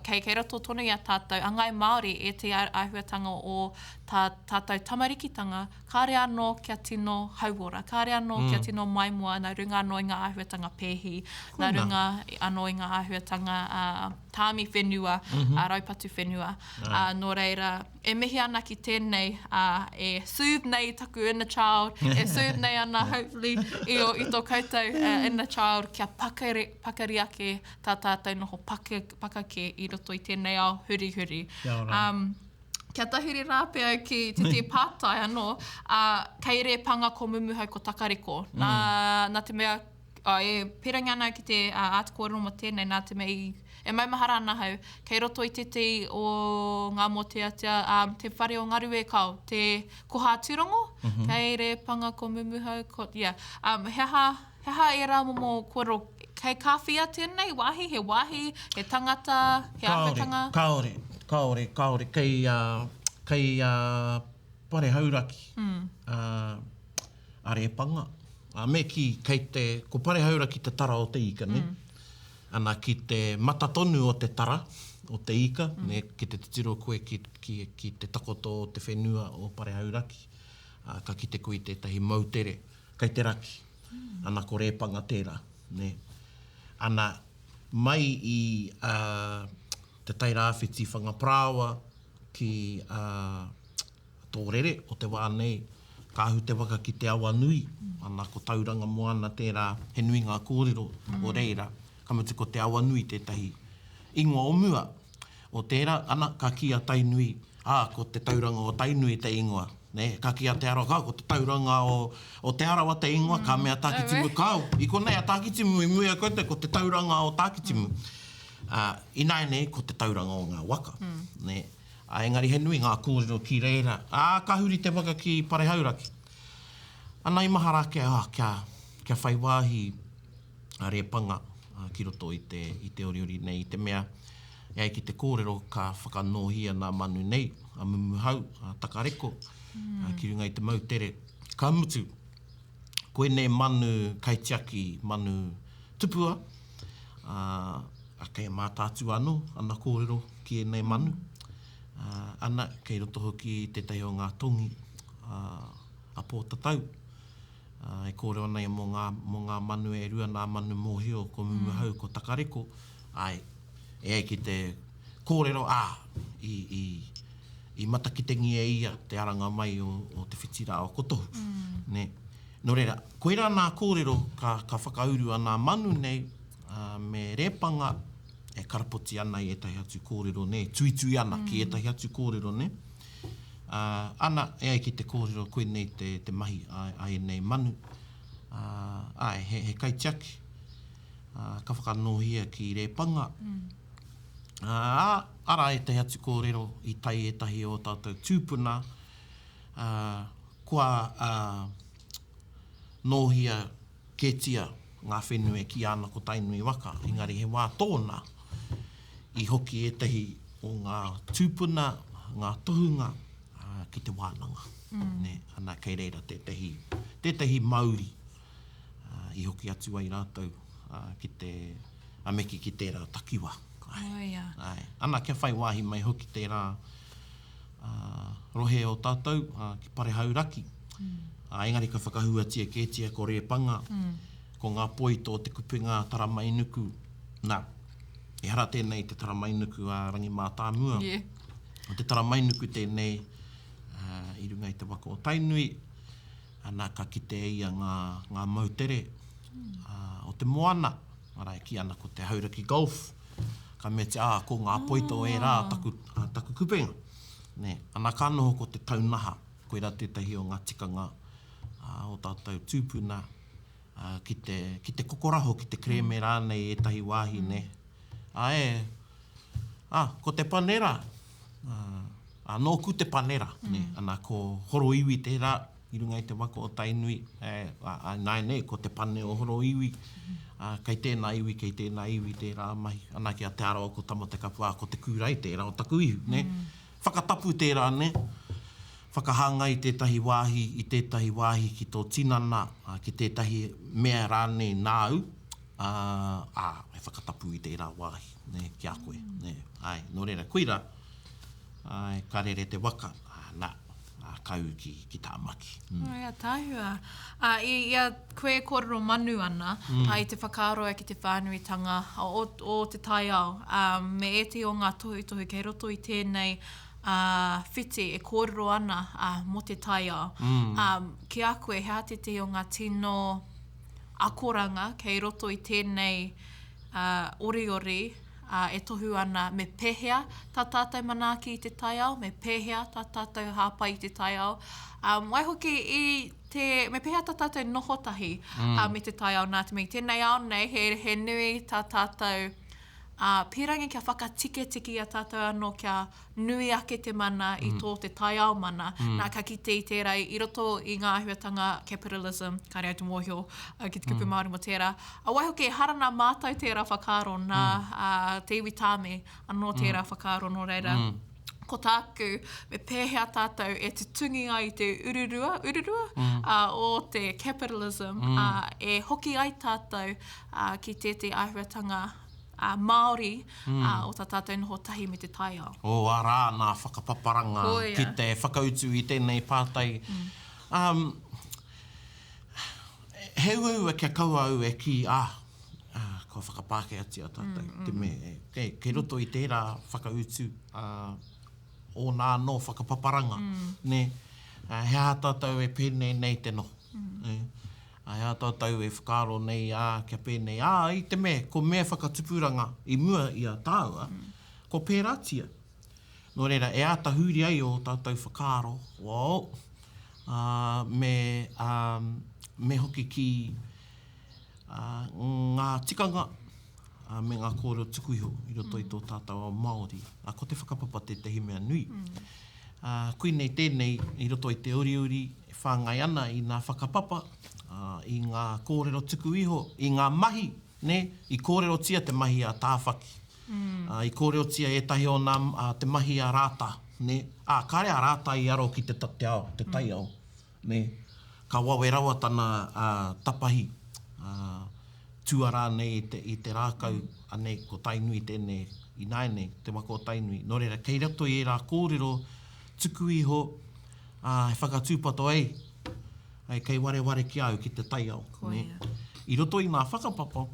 kei roto tonu i a tātou, angai Māori e te āhuatanga o tātou tamarikitanga, kāre anō kia tino hauora, kāre anō kia tino maimua, nā runga anō i ngā āhuatanga pēhi, nā runga anō i ngā āhuatanga tāmi whenua, raupatu whenua. Nō reira, e mihi ana ki tēnei, e soothe nei taku inner child, e soothe nei ana hopefully i tō koutou inner child kia pakari ake tā tātou noho pakake i roto i tēnei ao huri. Kia tahiri rāpe au ki te pātai anō, kei re panga ko mumuhau ko takariko. Nā te mea, e pirangi ana ki te ātikōrero mo tēnei, nā te mea e maumahara ana hau, kei roto i te o ngā moteatia, te whare o ngarue kau, te koha turongo, kei re panga ko mumuhau, heha e rā momo kōrero, kei kāwhia tēnei, he wāhi, he tangata, he āhuatanga. Kaore, kei pare hauraki, are e panga. Me kei te, ko pare hauraki te tara o te ika, ne? Ana ki te matatonu o te tara, o te ika, ne, ki te titiro koe ki te takoto o te whenua o pare hauraki, ka ki te koe tētahi mautere, kei te raki, ana ko repanga tērā, ne. Ana mai i te tairāwhiti whangaprāwa ki tōrere o te wānei, kāhu te waka ki te awa nui, ana ko tauranga Moana tērā, he nui ngā kōrero o reira, kamutu ko te awa nui tētahi ingoa o mua. O tērā, ana ka kia Tainui, ko te tauranga o Tainui te ingoa. Ne, ka kia te aroa, ko te tauranga o te arawa te ingoa, ka mea tākitimu kau. I konei a tākitimu i muia kote, ko te tauranga o tākitimu. Inai nei, ko te tauranga o ngā waka. Ne, engari he nui ngā kōrero ki reira. Ka huri te waka ki parehauraki. Ana i mahara kia whai wāhi repanga ki roto i te oriori nei, i te mea, ai ki te kōrero ka whakanohia nā manu nei, a mumuhau, a takareko, ki runga i te mautere. Ka mutu, koe nei manu kaitiaki, manu tupua, kei mātātu anō, ana kōrero ki e nei manu. Ana, kei roto hoki tētahi o ngā tongi, a pōtatau. E kōrero ana mō ngā manu e rua nā manu mōhio ko mumuhau ko takareko. E ai ki te kōrero i matakitengi e ia te aranga mai o te whitira o kotohu. Ne. Nō reira, koe rā nā kōrero ka whakauru ana manu nei me repanga e karapoti ana i etahi atu kōrero ne, tuitui ana ki etahi atu kōrero ne. Ana, e ai ki te kōrero koe nei te mahi ai nei manu. He kaitiaki. Ka whakanohia ki repanga. Ara e te atu kōrero i tai e tahi o tātou tūpuna, kua nōhia ketia ngā whenua ki ana ko Tainui waka. Engari he wā tōna i hoki e tahi o ngā tūpuna, ngā tohunga ki te wānanga. Ne, ana kei reira tētahi mauri i hoki atu ai rātou ki te ameki ki tērā takiwa. Tōia. Ana kia whai wāhi mai hoki tērā rohe o tātou ki parehauraki. Engari ka whakahuatia kētia ko repanga, ko ngā poito te kupunga taramainuku. Nā, e hara tēnei te taramainuku a rangi mātāmua. Yeah. O te taramainuku tēnei i runga i te waka o Tainui, ana ka kite ia ngā mautere o te Moana. Arai ki ana ko te hauraki golf. Ka mea te ko ngā poito e rā taku kupenga. Ne, ana ka noho ko te taunaha, koe rā tētahi o ngā tikanga o tātou tūpuna ki te kokoraho, ki te kreme rānei e tahi wāhi, ne. Ko te panera, nōku te panera, ne. Ana ko horo iwi tērā, i runga i te waka o Tainui, nai nei, ko te pane o horo iwi, kei tēnā iwi, tērā mahi. Ana ki a te aroa ko tama te kapua, ko te kūrei tērā o taku ihu, ne? Whakatapu tērā, ne? Whakahanga i tētahi wāhi ki tō tinana, ki tētahi mea rānei nāu, e whakatapu i tērā wāhi, ne? Ki a koe, ne? Nō reira, koira, ka rere te waka, kau ki tā maki. Ia, tāhua. Ia koe kōrero manu ana, i te whakaaroa ki te whānuitanga o te tai ao. Me e te o ngā tohu kei roto i tēnei whiti e kōrero ana mo te tai ao. Ki a koe, hea te o ngā tino akoranga kei roto i tēnei Oriori, e tohu ana me pehea tā tātou manaaki i te tai ao, me pehea tā tātou hāpai i te tai ao. Wai hoki me pehea tā tātou nohotahi me te tai ao nā te mei. Tēnei ao nei, he nui tā tātou pirangi kia whakatike a tātou anō kia nui ake te mana i tō te tai ao mana. Nā ka kite i tērā i roto i ngā ahuatanga capitalism, ka rea te mōhio ki te kupu Māori mo tērā. Wai hoki e harana mātou tērā whakaaro nā te iwi tāme anō tērā whakaaro nō reira. Ko tāku, me pēhea tātou e te tungi ai te ururua o te capitalism, e hoki ai tātou ki te ahuatanga Māori o tā tātou noho tahi me te tai ao. Arā nā whakapaparanga ki te whakautu i tēnei pātai. He ua kia kaua au e ki, ko whakapāke ati a tātou. Te me, kei roto i tērā whakautu o nā no whakapaparanga. Ne, hea tātou e pēnei nei te noho. Hea tātou e whakaaro nei kia pēnei. I te me, ko mea whakatupuranga i mua i a tāua, ko pēratia. Nō reira, e ata huri ai o tātou whakaaro. Me hoki ki ngā tikanga me ngā kōrero tukuiho i roto i tō tātou o Māori. Ko te whakapapa te mea nui. Koinei tēnei i roto i Te Oriori, e whāngai ana i ngā whakapapa, i ngā kōrero tuku iho, i ngā mahi, ne? I kōrero tia te mahi a tāwhaki. I kōrero tia e tahi o nā te mahi a rāta, ne? Ka rea rāta i aro ki te tai ao, ne? Ka wawe rawa tana tapahi, tuara nei i te rākau, anei ko Tainui tēnei, i naenei, te waka o Tainui. Nō reira, kei rato i rā kōrero tuku iho, he whakatūpato ei, kei ware ki au ki te tai ao. I roto i ngā whakapapa,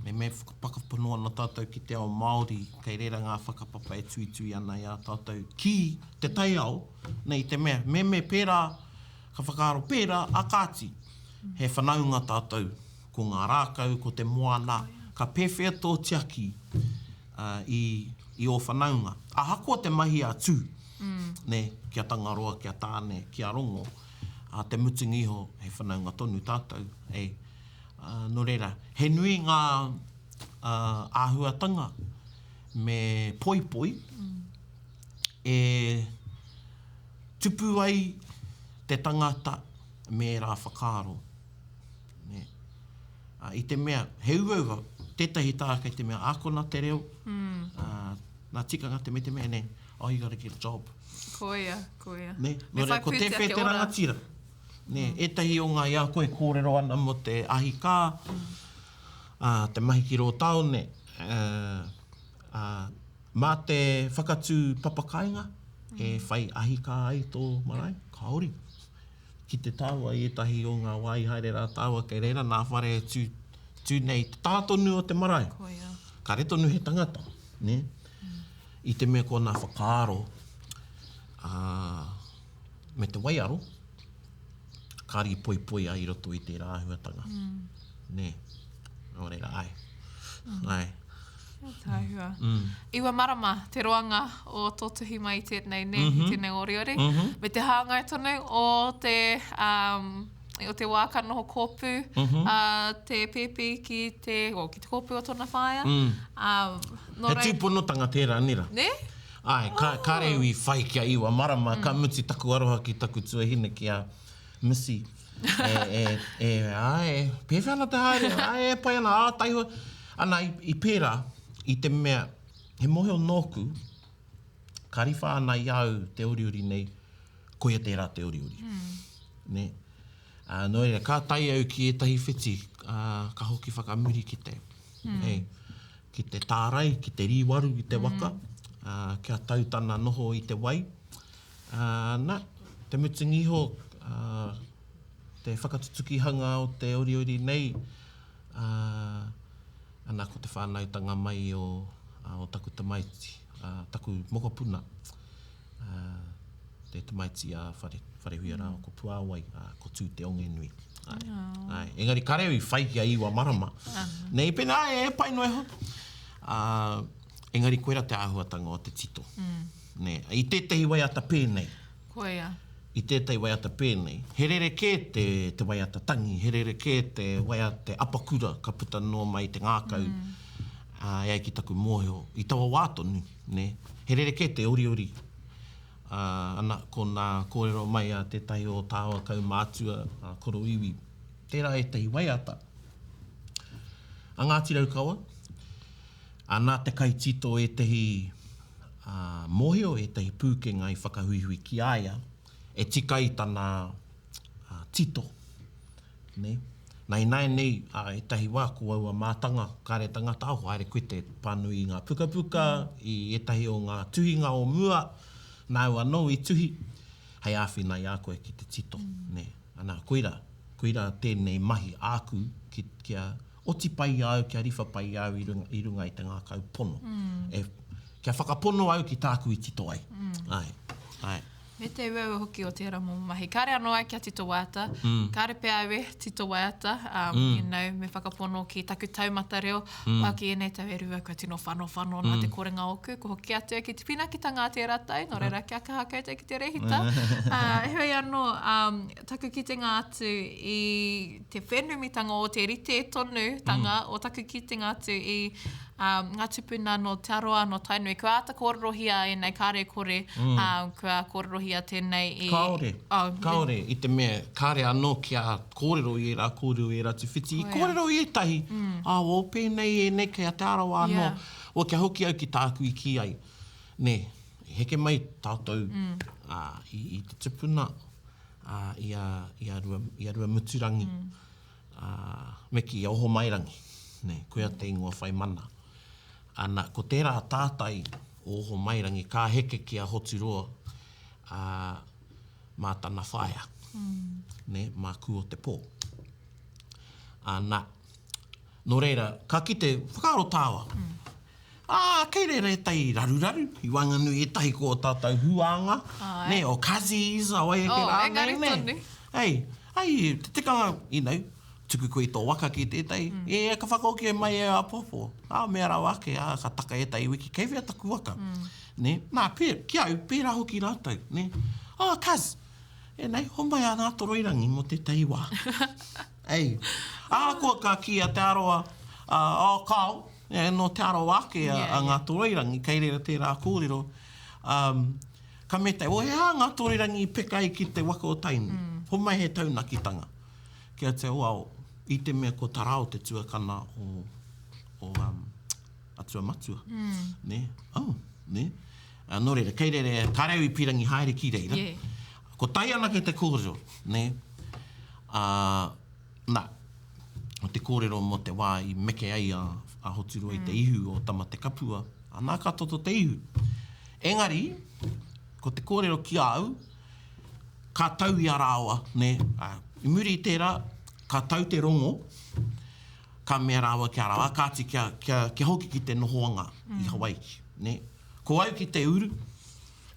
me whakapanoa na tātou ki te ao Māori, kei reira ngā whakapapa e tuitui ana i a tātou ki te tai ao, nei te mea, me pērā, ka whakaaro pērā, a kāti, he whanaunga tātou, ko ngā rākau, ko te Moana, ka pewhia tō tiaki i o whanaunga. Hakoa te mahi a tū, ne, kia tangaroa, kia tāne, kia rongo, te mutungi iho, he whanaunga tonu tātou. Nō reira, he nui ngā āhuatanga me poipoi e tupu ai te tangata me rā whakaaro. Ne. I te mea, he uaua, tētahi tāka i te mea, ākona te reo, nā tikanga te me te mea, ne, oh, you gotta get a job. Koia. Ne, ko te whē te rangatira. Ne, etahi o ngā ia koe kōrero ana mo te ahika, te mahi ki rō taone, mā te whakatū papakainga, e whai ahika ai tō marae, kaori. Ki te tāua i etahi o ngā wai haere rā tāua kei reira, nā whare tū nei te tātonu o te marae. Koia. Ka retonu he tangata, ne? I te mea ko nā whakaaro, me te waiaro, kāri poi ai roto i te rāhuatanga. Ne, o reira, ai. Ai. Tāhua. Iwa marama, te roanga o tō tuhi mai tēnei ne, tēnei Oriori. Me te hāngai tonu o te waka noho kōpū, te pepe ki te kōpū o tōna whaia. He tūponotanga tērā nira. Ne? Ai, ka reu i whai kia iwa marama, ka muti taku aroha ki taku tuahine kia misi. Pewhana te haere, pai ana, taihua. Ana i pērā, i te mea, he mohe o nōku, ka riwha ana i au te oriori nei, koia tērā te oriori. Ne? Noerea, ka tai au ki etahi whiti, ka hoki whakamuri ki te. Ki te tārai, ki te riwaru, ki te waka, kia tautana noho i te wai. Te mutingiho, te whakatutukihanga o te oriori nei, ana ko te whānautanga mai o taku tamaiti, taku mokopuna. Te tamaiti a wharehuia rā ko puāwai, ko tū te ongenui. Engari kareo i whai kia iwa marama. Nei pena, pai noe ho. Engari koera te āhuatanga o te tito. Ne, i tētahi waiata pēnei. Koia. I tētai waiata pēnei. He rereke te waiata tangi, he rereke te waiata apakura, ka puta noa mai te ngākau, ai ki taku mōheo. I tawa wātonu, ne? He rereke te oriori. Ana, ko nā kōrero mai a tētahi o tāua kau mātua, koro iwi. Tērā e tehi waiata. A Ngāti Raukawa, nā te kai tito e tehi mōheo, e tehi pūkenga i whakahuihui ki aia, e tika i tana tito. Ne? Nai nei, e tahi wā ko aua mātanga, kāre tangata aho, haere koe te pānui i ngā pukapuka, i etahi o ngā tuhinga o mua, nāu anō i tuhi, hei āwhina i a koe ki te tito. Ne? Ana, koira tēnei mahi āku, kia oti pai au, kia riwha pai au i runga i te ngākau pono. Kia whakapono au ki tāku i tito ai. Ai. Me te wau hoki o tērā mō mahi. Kāre anō ai kia tito waiata. Kāre pē aue tito waiata. Me whakapono ki taku taumata reo. Waki enei tau e rua kua tino whano nā te korenga oku. Ko hoki atu ki te pina ki tā ngā te ratai. Nō reira kia kaha koutou ki te rehita. Hoi anō, taku ki te ngā atu i te whenumitanga o te rite tonu tanga o taku ki te ngā atu i ngā tūpuna no Te Aroa no Tainui. Kua ata kōrerohia e nei kāre kore, kua kōrerohia tēnei i... Kaore, i te mea, kāre anō kia kōrero i rā tu whiti. I kōrero i etahi, o pēnei e nei kia Te Aroa anō, o kia hoki au ki tāku i ki ai. Ne, heke mai tātou i te tūpuna, i a rua muturangi, me ki oho mairangi. Ne, koea te ingoa whai mana. Ana, ko tērā tātai oho mairangi, ka heke kia hoturoa mā tana whaia, ne, mā kuo te pō. Ana, nō reira, ka kite whakaaro tāua. Kei reira e tai raru, i wanganui e tahi ko tātou huanga, ne, o cousins, a wai eke rānei, ne. Te tikanga, tuku koe tō waka ki tētai, ka whakaoki mai e a popo. Mea rā wake, ka taka e tai wiki, kei whea taku waka. Ne? Nā, kia au, pērā hoki rātou. Ne? Kaz, nei, homai a nā toroirangi mo tētai wā. Kua ka kia Te Aroa, kāo, no te aroa ake a ngā tōirangi, kei reira tērā kōrero, ka me te, ngā tōirangi peka i ki te waka o Tainui. Ho mai he taunakitanga. Kia te i te mea ko tarao te tuakana o atua matua. Ne? Ne? Nō reira, kei reira, tarau i pirangi haere ki reira. Ko tai ana ke te kōrero, ne? O te kōrero mo te wā i meke ai a hoturu i te ihu o tama te kapua, anā ka toto te ihu. Engari, ko te kōrero ki au, ka tau i a rāua, ne? I muri i tērā, ka tau te rongo, ka mea rāua ki a rāua, kāti kia hoki ki te nohoanga i Hawaii, ne? Ko au ki te uru,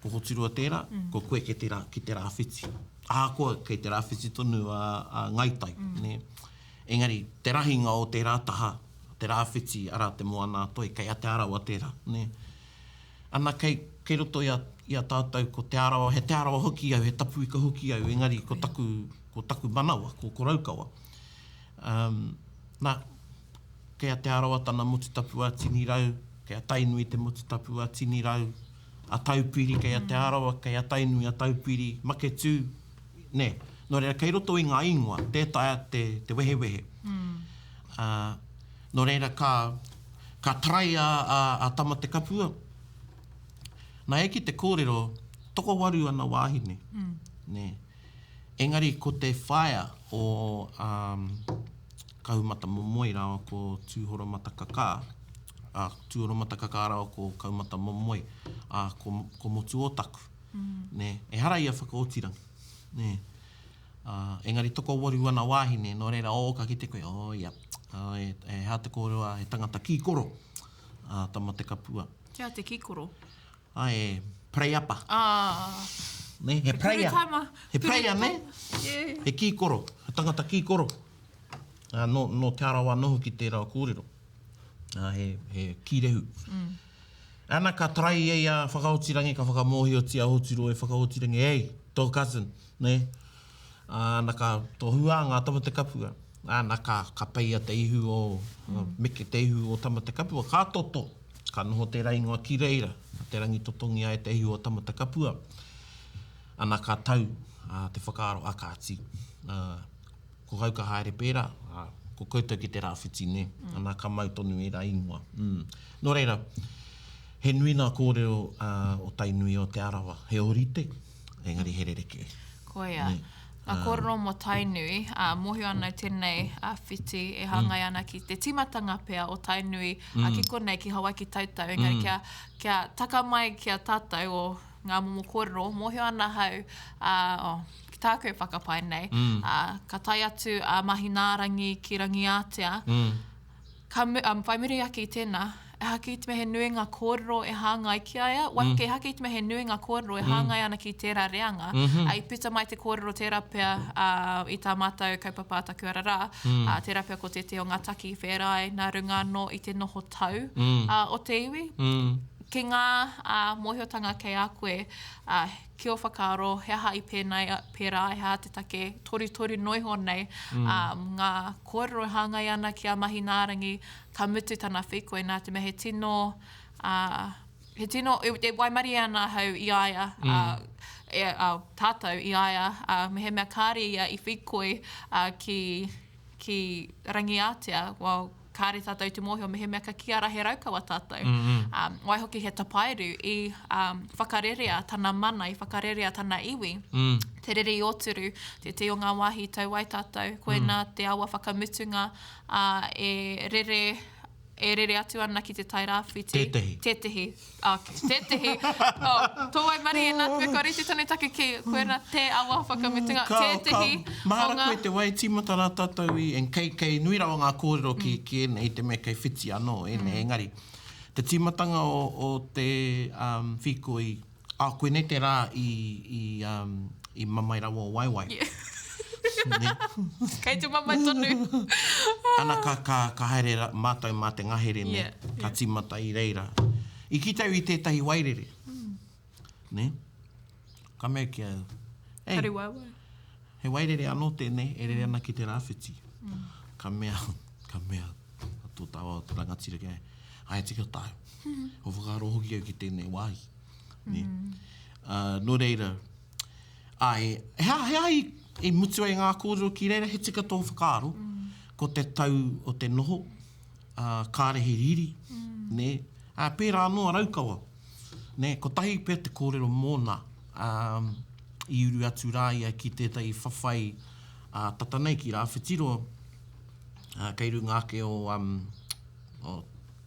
ko hoturua tērā, ko koe ki te rāwhiti. Koa kei te rāwhiti tonu a ngaitai, ne? Engari, te rahinga o te rātaha, te rāwhiti ara te Moana toi, kei a te arawa tērā, ne? Ana kei roto i a tātou ko te arawa, he te arawa hoki au, he tapu i ka hoki au, engari ko taku manawa, ko Raukawa. Kei a te arawa tana motutapu a tini rau, kei a Tainui te motutapu a tini rau, a taupiri, kei a te arawa, kei a Tainui a taupiri, make tū, ne? Nō reira, kei roto i ngā ingoa, tētaia te wehewehe. Nō reira, ka trai a tama te kapua. Nā eki te kōrero, toko waru ana wāhine. Ne? Engari, ko te whaia o kaumata momoi rawa ko tūhoro matakaka. Tūhoro matakaka rawa ko kaumata momoi. Ko motu o taku. Ne? E hara ia whakaotiranga. Ne? Engari toko waru ana wāhine, nō reira ka ki te koe, e hā te kōrero he tangata kīkoro, tama te kapua. Kia te kīkoro? E preiapa. Ne, he preia. He preia, ne? He kīkoro, he tangata kīkoro. No te arawa noho ki tērā kōrero. He kīrehu. Ana ka trai ei a whakaotirangi, ka whakamohioti a hoturo e whakaotirangi, tō cousin, ne? Ana ka tō huanga tama te kapua. Ana ka peia te ihu meke te ihu o tama te kapua. Ka toto, ka noho te raingoa ki reira. Te rangi totongi ai te ihu o tama te kapua. Ana ka tau te whakaaro akāti. Ko hau ka haere pērā, ko koutou ki te rāwhiti, ne? Ana ka mau tonu e rā ingoa. Nō reira, he nui nā kōrero o Tainui o te arawa. He orite, engari he rereke. Koia. Nā kōrero mo Tainui, mohi ana tēnei whiti e hangai ana ki te timatanga pea o Tainui, ki konei ki Hawaii ki tautau, engari kia taka mai kia tātou o ngā momo kōrero, mohi ana hau, ki tāku e whakapai nei, ka tai atu mahinārangi ki Rangiatea, whai muri aki i tēnā, e haki te mehe nui ngā kōrero e hāngai ki aia, wake haki te mehe nui ngā kōrero e hāngai ana ki tērā reanga, i puta mai te kōrero tērā pea i tā mātou kaupapa taku arara, tērā pea ko te o ngā taki wherai, nā runga no i te noho tau o te iwi. Ki ngā mohiotanga kei a koe, ki o whakaaro, he aha i pērā, he aha te take tori noiho nei, ngā kōrero hāngai ana ki a mahinārangi, ka mutu tana whikoe nā te me he tino, e waimari ana hau i aia, tātou i aia, me he mea kāre ia i whikoe ki Rangiatea, kāre tātou te mohi o me he mea ka kiara he Raukawa tātou. Wai hoki he tapairu i whakarerea tana mana, i whakarerea tana iwi. Te rere i oturu, te o ngā wāhi tau wai tātou, koe nā te awa whakamutunga e rere atu ana ki te tai rāwhiti. Tētehi. Tētehi. Tō wai mari e nā te kore te tonu take ki koe nā te awa whakamutunga. Tētehi. Mahara koe te wai tīmata rā tātou i, kei nui rawa ngā kōrero ki ene, i te mea kei whiti anō, ene, engari. Te tīmatanga o te whikoi, koe nei te rā i mamai rawa o waiwai. Kei te mamai tonu. Ana ka haere mātou mā te ngahere, ne? Ka tīmata i reira. I ki tau i tētahi wairere. Ne? Ka mea kia... Kari waiwai. He wairere anō tēnei, e rere ana ki te rāwhiti. Ka mea, tō tawa o te rangatira kia. Ai tika tāu. O whakaaro hoki au ki tēnei wāhi. Ne? No reira, hea i mutu ai ngā kōrero ki reira, he tika tō whakaaro, ko te tau o te noho, kārehe riri, ne? Pērā noa Raukawa, ne? Ko tahi pēr te kōrero Moana, i uru atu rā ia ki tētai whawhai tatanei ki rā whitiroa, kei ru ngāke o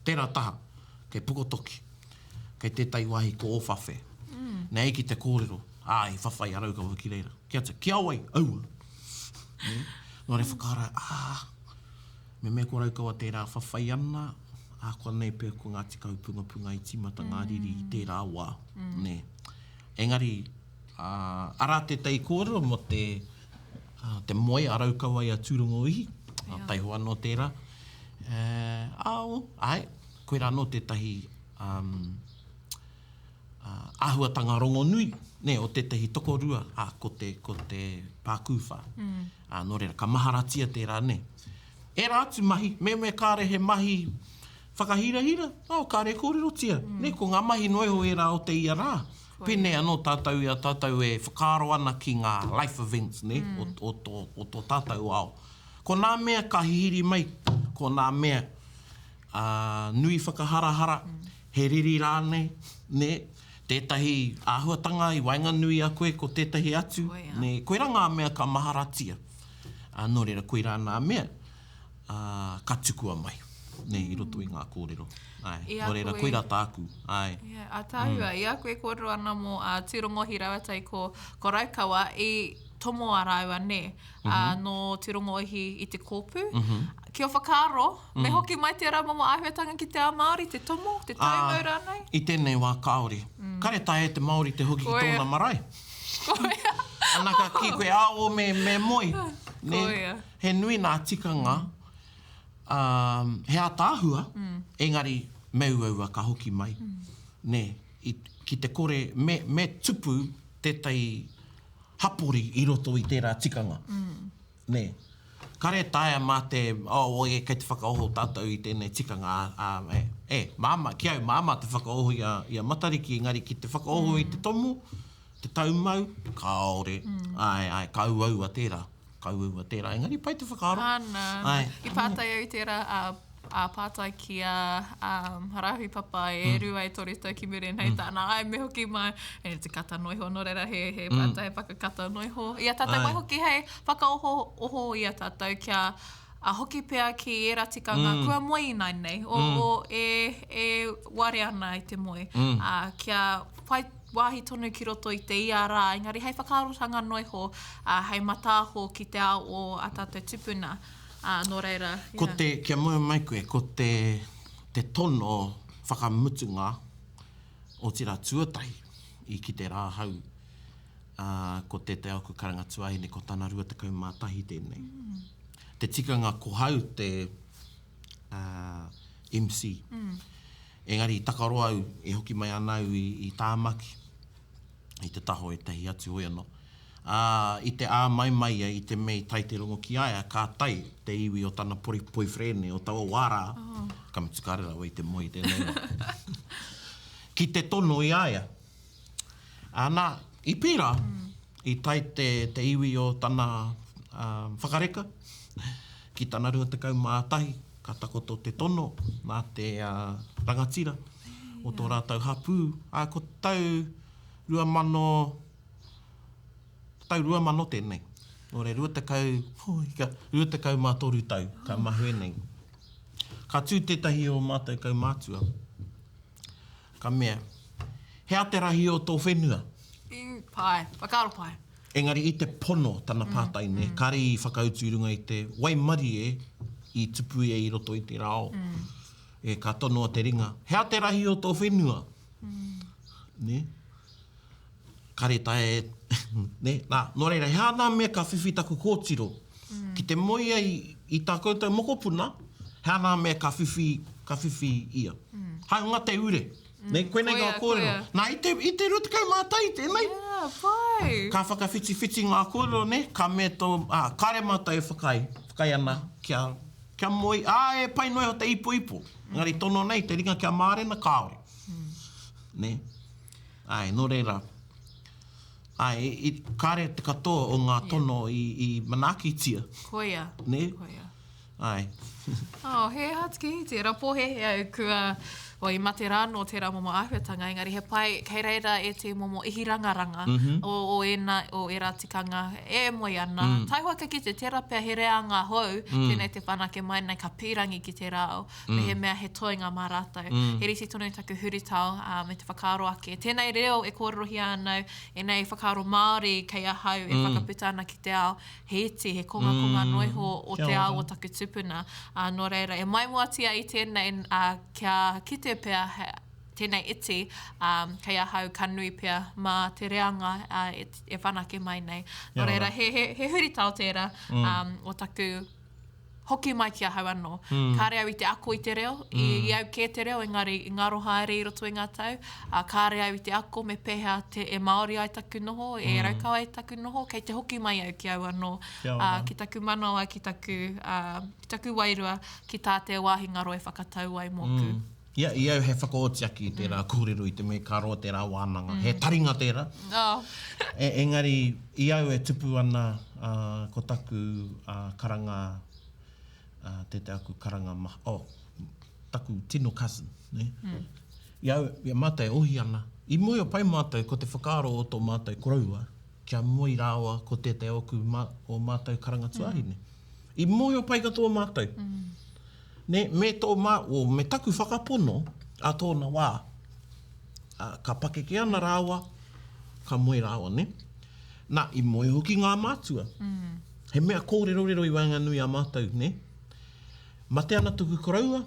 tērā taha, kei pukotoki, kei tētai wahi ko ōwhawhe. Nei ki te kōrero, i whawhai a Raukawa ki reira. Kia te, kia wai, aua. Nō re whakara, me ko Raukawa tērā whawhai ana, kua nei pēr ko ngā tikau punga i timata ngā riri i tērā wā. Ne. Engari, ara tētai kōrero mo te moe a Raukawa i a tūrongo ihi, taiho anō tērā. Koe rā no tētahi āhuatanga rongo nui, ne, o tētahi tokorua, ko te pākuwha. Nō reira, ka maharatia tērā, ne. E rā atu mahi, me kāre he mahi whakahira-hira, kāre kōrero tia. Ne, ko ngā mahi noiho e rā o te ia rā. Pēnei anō tātou ia tātou e whakaaro ana ki ngā life events, ne, o tō tātou ao. Ko nā mea ka hihiri mai, ko nā mea nui whakaharahara, he riri rānei, ne, tētahi āhuatanga i wainga nui a koe, ko tētahi atu, ne, koe rā ngā mea ka maharatia. Nō reira, koe rā ngā mea, ka tukua mai, ne, i roto i ngā kōrero. Nō reira, koe rā tāku. A tāua, i a koe kōrero ana mo tūrongo hi rauatai ko Raukawa i tomo a rāua ne, no tūrongo i te kōpū. Kia whakaaro, me hoki mai te rā momo āhuatanga ki te a Māori, te tomo, te taumau rānei? I tēnei wā kāore. Kare tae te Māori te hoki ki tōna marae. Koea. Anaka ki koe ao me moi. Koea. He nui nā tikanga, he ātāhua, engari meuaua ka hoki mai. Ne, ki te kore, me tupu tētai hapori i roto i tērā tikanga. Ne. Kare taia mā te, kei te whakaoho tātou i tēnei tikanga, māma, ki au māma te whakaoho i a matariki, engari ki te whakaoho i te tomo, te taumau, kaore, ka auaua tērā, engari pai te whakaaro. Ana, i pātai au tērā pātai ki a harahui papa e rua e tori tau ki mere nei tāna me hoki mai e te kata noiho no reira he pātai whakakata noiho i a tātou mai hoki hei whakaoho i a tātou kia hoki pēr ki e ratikanga kua moe nai nei e ware ana i te moe kia whai wāhi tonu ki roto i te ia rā engari hei whakaarotanga noiho hei matāho ki te ao o a tātou tūpuna. Nō reira. Ko te, kia mua mai koe, ko te tono whakamutunga o tira tuatahi i ki te rāhau. Ko te aku karangatuahine, ko tāna rua te kaumātahi tēnei. Te tikanga ko hau te MC. Engari, takaroa au, e hoki mai anau i tāmaki. I te taho e tehi atu hoi anō. I te mai i te mei tai te rongo ki aia, ka tai te iwi o tana poifrene o taua wārā. Ka mitukarera wei te moi tēnei. Ki te tono i aia. Nā, i pērā, i tai te iwi o tana whakareka, ki tana rua te kaumātahi, ka takoto te tono, nā te rangatira, o tō rātau hapū. Ko rua mano tēnei. Nō re, rua te kau mā toru tau, ka mahue nei. Ka tū tētahi o mātou kau mātua. Ka mea, he aterahi o tō whenua. Pai, whakaaro pai. Engari, i te pono tana pātai ne, kare i whakauturunga i te waimari i tupu i roto i te rao. Ka tono a te ringa. He aterahi o tō whenua. Ne? Kare tae, ne, nō reira, he ana mea ka whiwhi taku kōtiro. Ki te moia i tā koutou mokopuna, he ana mea ka whiwhi ia. Haunga te ure. Ne, koe nei ngā kōrero. Nā, i te rutikau mātai tēnei. Pai. Ka whakawhiti ngā kōrero, ne, ka mea tō, kare mātai whakai ana, kia kia moi, e pai noi o te ipo. Ngari tono nei, te ringa kia mārena kāore. Ne? Ai, no reira. Ai, kāre te katoa o ngā tono i manaki tia. Koia. Ne? Koia. Ai. He hatki, te rapohe au kua o i mate rāno o tērā momo āhuatanga, engari he pai, kei reira e te momo ihirangaranga o e rā tikanga e moi ana. Taihoa ka kite, tērā pia he reanga hou, tēnei te whanake mai nei ka pīrangi ki te rao, me he mea he toinga mā rātou. He risi tonu taku huritau me te whakaaro ake. Tēnei reo e kōrero anau, e nei whakaaro Māori kei ahau e whakaputa ana ki te ao, he iti, he konga noiho o te ao o taku tūpuna. No reira, e mai muatia i tēnei kia kite pia tēnei iti kei ahau kanui pia mā te reanga e whanake mai nei. No reira, he huritau tērā o taku hoki mai ki ahau anō. Kāre au i te ako i te reo, i au kē te reo, engari i ngaro haere i roto i ngā tau. Kāre au i te ako me pēhea e Māori ai taku noho, e Raukawa ai taku noho, kei te hoki mai au ki au anō. Ki taku manawa, ki taku wairua, ki tā te wāhi ngaro e whakatau ai mōku. Ia, i au he whakaotiaki i tērā kōrero i te me karo tērā wānanga. He taringa tērā. Engari, i au e tupu ana ko taku karanga te aku karanga maha. Taku tino cousin. Ne? I au, mātai ohi ana. I moi o pai mātai ko te whakaaro o tō mātai koraua. Kia moi rāua ko te oku o mātai karanga tuari. Ne? I moi o pai katoa mātai. Ne, me taku whakapono a tōna wā. Ka pakeke ana rāua, ka moi rāua, ne? Nā, i moi hoki ngā mātua. He mea kōrero i wainganui a mātou, ne? Mate ana tuku koraua,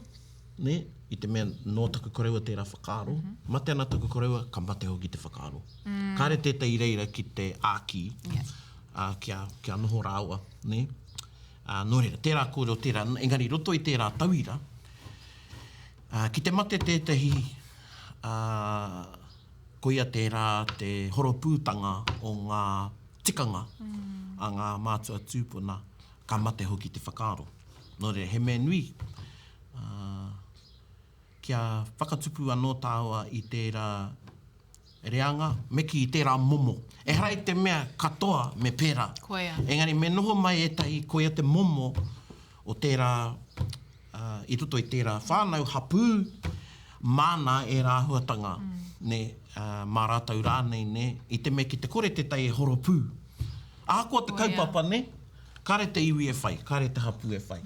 ne? I te mea no taku koraua tērā whakaaro. Mate ana tuku koraua, ka mate hoki te whakaaro. Kāre tētai reira ki te āki, kia noho rāua, ne? No reira, tērā kōrero, tērā, engari roto i tērā tauira, ki te mate tētahi koia tērā te horopūtanga o ngā tikanga a ngā mātua tūpuna, ka mate hoki te whakaaro. No reira, he mea nui, kia whakatupu anō tāua i tērā reanga, me ki i tērā momo. E harai te mea katoa me pērā. Koia. Engari, me noho mai e tahi koia te momo o tērā, i tuto i tērā whānau hapū, mana e rāhuatanga, ne, mā rātau rānei, ne, i te me ki te kore te tai e horopū. Ākoa te kaupapa, ne, kare te iwi e whai, kare te hapū e whai.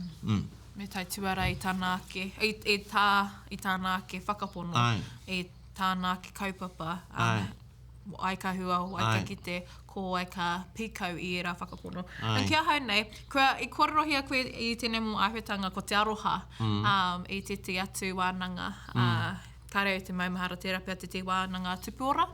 Me tai tuara i tāna ake, i tāna ake whakapono, i tāna ake kaupapa, ai ka hua, ai ka kite, ko ai ka pikau i e rā whakapono. Kia hau nei, i kōrero koe i tēnei mō āhuatanga ko te aroha, i te atu wānanga, kāre o te maumahara tērā pia te wānanga tupuora.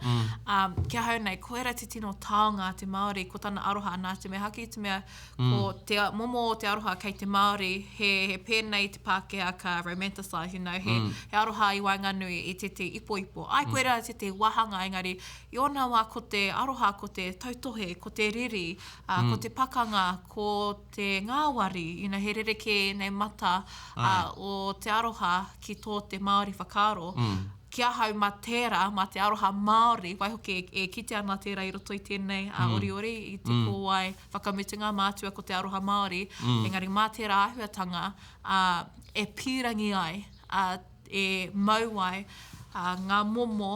Kia hau nei, ko era te tino taonga te Māori, ko tana aroha nā te mea haki, te mea ko te momo o te aroha kei te Māori, he pēnei te Pākehā ka romanticize, you know, he aroha i wainganui i te ipo. Ai ko era te wahanga, engari, i ona wā ko te aroha, ko te tautohe, ko te riri, ko te pakanga, ko te ngāwari, you know, he rereke nei mata o te aroha ki tō te Māori whakaaro. Kia hau mā tērā, mā te aroha Māori, wai hoki e kite ana tērā i roto i tēnei Oriori, i te kōwai whakamutunga mātua ko te aroha Māori, engari mā tērā āhuatanga, e pīrangi ai, e mau ai, ngā momo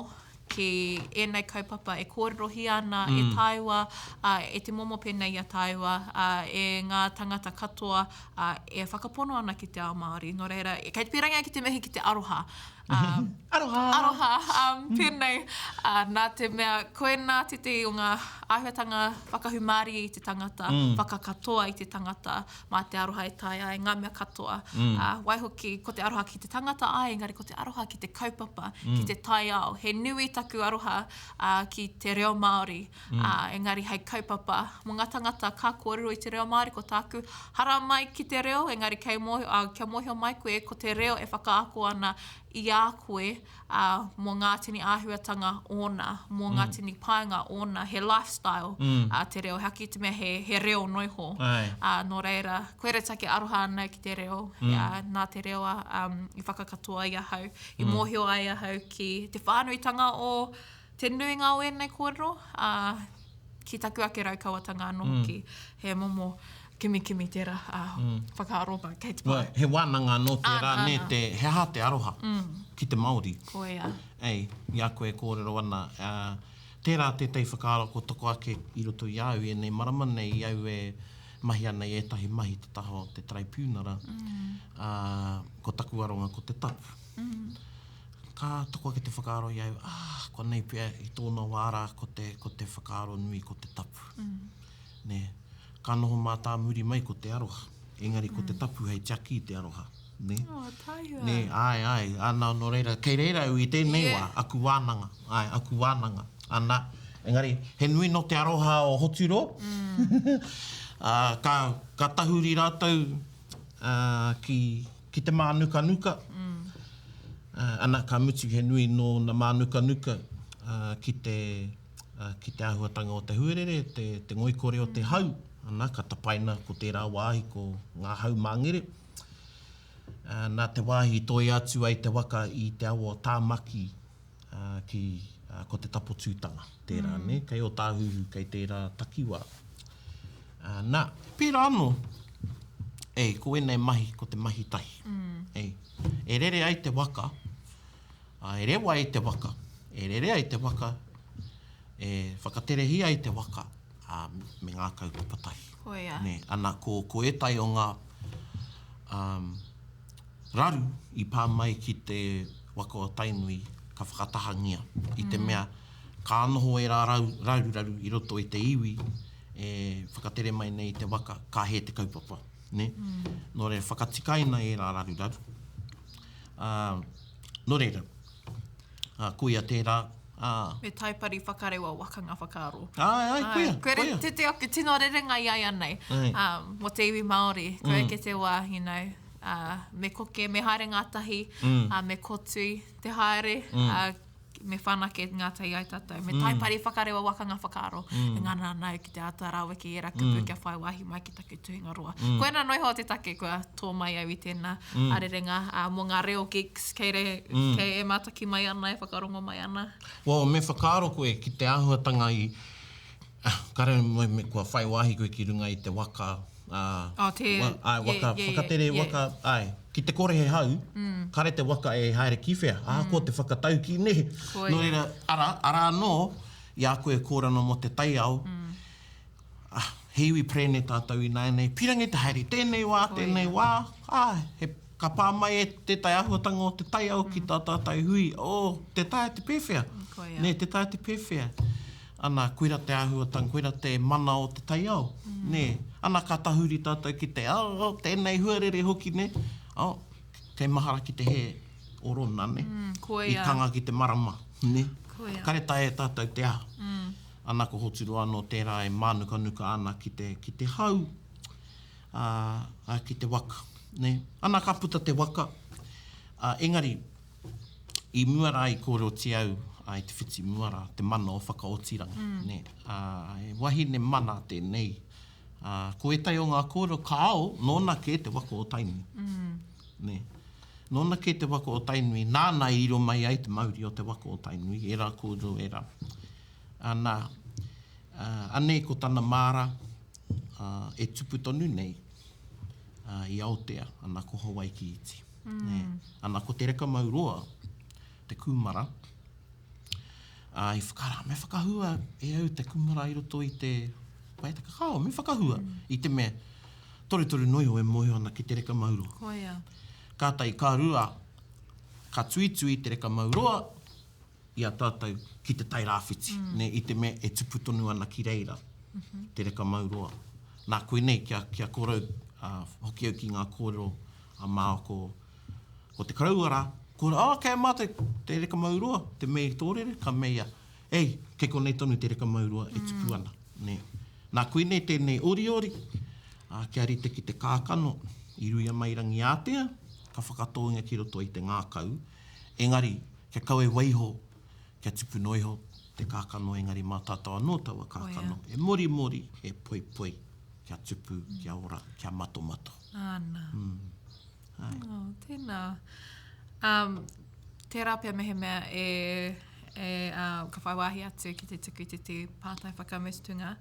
ki ēnei kaupapa e kōrero ana e Taiwa, e te momo pēnei a Taiwa, e ngā tangata katoa, e whakapono ana ki te ao Māori. No reira, kei te pīrangi ai ki te mihi ki te aroha. Aroha, pēnei, nā te mea, koe nā te o ngā āhuatanga whakahumari i te tangata, whakakatoa i te tangata, mā te aroha e tai ai, ngā mea katoa. Waihoki, ko te aroha ki te tangata ai, engari ko te aroha ki te kaupapa, ki te tai ao. He nui taku aroha ki te reo Māori, engari hei kaupapa. Mo ngā tangata ka kōrero i te reo Māori, ko tāku hara mai ki te reo, engari kia mohio mai koe, ko te reo e whakaako ana i a a koe mō ngā tini āhuatanga ōna, mō ngā tini paenga ōna, he lifestyle te reo. Haki te mea he reo noiho. Nō reira, koe re take aroha ana ki te reo, nā te reo i whakakatoa ia hau, i mōhio ai a hau ki te whānuitanga o te nuinga o ēnei kōrero, ki taku ake Raukawatanga anō ki he momo kimi tērā whakaaroba kei te pai. He wānanga no tērā ne te he aha te aroha ki te Māori. Koea. Ei, ia koe kōrero ana. Tērā tētai whakaaro ko toko ake i roto i au e nei marama nei i au e mahi ana i etahi mahi te taho te traipūnara. Ko taku aronga ko te tapu. Ka toko ake te whakaaro i au, ko nei pia i tōna wāra ko te whakaaro nui ko te tapu. Ne. Ka noho mā tā muri mai ko te aroha. Engari ko te tapu hei Jackie te aroha. Ne? Taihua. Ne, ai. Ana no reira. Kei reira i tēnei wā. Aku wānanga. Aku wānanga. Ana. Engari, he nui no te aroha o Hoturo. Ka tahuri rātou ki te mānuka. Ana ka mutu he nui no na mānuka ki te āhuatanga o te huerere, te ngoikore o te hau. Ana, ka tapaina ko tērā wāhi ko ngā hau māngere. Nā te wāhi Tōia atu ai te waka i te awa tāmaki ko te tapotūtanga. Tērā, ne? Kei o tāhuhu kei tērā takiwā. Nā, pērā anō. Ei, ko enei mahi, ko te mahi tahi. Ei, e rere ai te waka. E rewa ai te waka. E rere ai te waka. E whakaterehi ai te waka. Me ngā kaupapa tahi. Koea. Ne, ana ko etai o ngā raru i pā mai ki te waka o Tainui ka whakatahangia. I te mea, ka anoho e rā raru i roto i te iwi, e whakatere mai nei te waka, ka he te kaupapa. Ne? Nō reira, whakatikaina e rā raru. Nō reira, koia tērā, Me taipari whakarewa wakanga whakaaro. Koia. Koe te ake tino rerenga i ai anei. Mo te iwi Māori. Koe ke te wā, me koke, me haere ngā tahi, me kotui te haere, me whanake ngā tahi ai tātou. Me taipari whakarewa wakanga whakaaro. E ngana nau ki te ātarawe ki era kupu kia whai wahi mai ki taku tuhinga roa. Koe nā noiho te take kua tō mai au i tēnā arerenga mō ngā reo geeks kei e mātaki mai ana, e whakarongo mai ana. Well, me whakaaro koe ki te āhuatanga i kare me kua whai wahi koe ki runga i te waka. Whakatere waka, ki te kore he hau, kare te waka e haere kiwhea. Ko te whakatau ki ne. No reira, ara anō, i a koe kōrana mo te taiao, heiwi prene tātou i nei, pirangi te haere, tēnei wā, ka pā mai e te tai ahuatanga o te taiao ki tā tātou hui, te tai te pewhea. Ne, te tai te pewhea. Ana, koera te āhuatanga, koera te mana o te taiao. Ne, ana ka tahuri tātou ki te, tēnei huarere hoki, ne. Kei mahara ki te he orona, ne. I kanga ki te marama, ne. Kare tae tātou te aha. Ana ko hoturu anō tērā e mānuka ana ki te hau, ki te waka, ne. Ana ka puta te waka. Engari, i muara i kōrero te au, i te whiti muara, te mana o whakaotiranga. Ne. Wahi ne mana tēnei. Ko etai o ngā kōrero ka ao, nōna ke te waka o Tainui. Ne. Nōna ke te waka o Tainui, nāna i iro mai ai te mauri o te waka o Tainui, e rā kōrero, e rā. Anei ko tana māra, e tupu tonu nei, i Aotea, ana ko Hawaii ki iti. Ne. Ana ko te reka mauroa, te kumara, i whakara, me whakahua e au te kumara i roto i te pai te kakao, me whakahua. I te mea, toru noiho e mohi ana ki te reka mauroa. Koia. Kātai ka rua, ka tuitui te reka mauroa, i a tātou ki te tai rāwhiti. Ne, i te mea e tupu tonu ana ki reira, te reka mauroa. Nā koe nei, kia kōrau, hoki au ki ngā kōrero, māo ko te karauara, kōrau, kei mā te reka mauroa, te mei tōrere, ka meia, kei konei tonu te reka mauroa, e tupu ana. Ne. Nā koe nei tēnei Oriori, kia rite ki te kākano, i ruia mai rangi ātea, ka whakatoinga ki roto i te ngākau, Engari, kia kaue waiho, kia tupuna iho, te kākano, engari mā tātou anō taua kākano. E mori mori, e poi poi, kia tupu, kia ora, kia mato mato. Āna. Tēnā. Tērā pia mehemea ka whaiwahi atu ki te tuku i te pātai whakamutunga.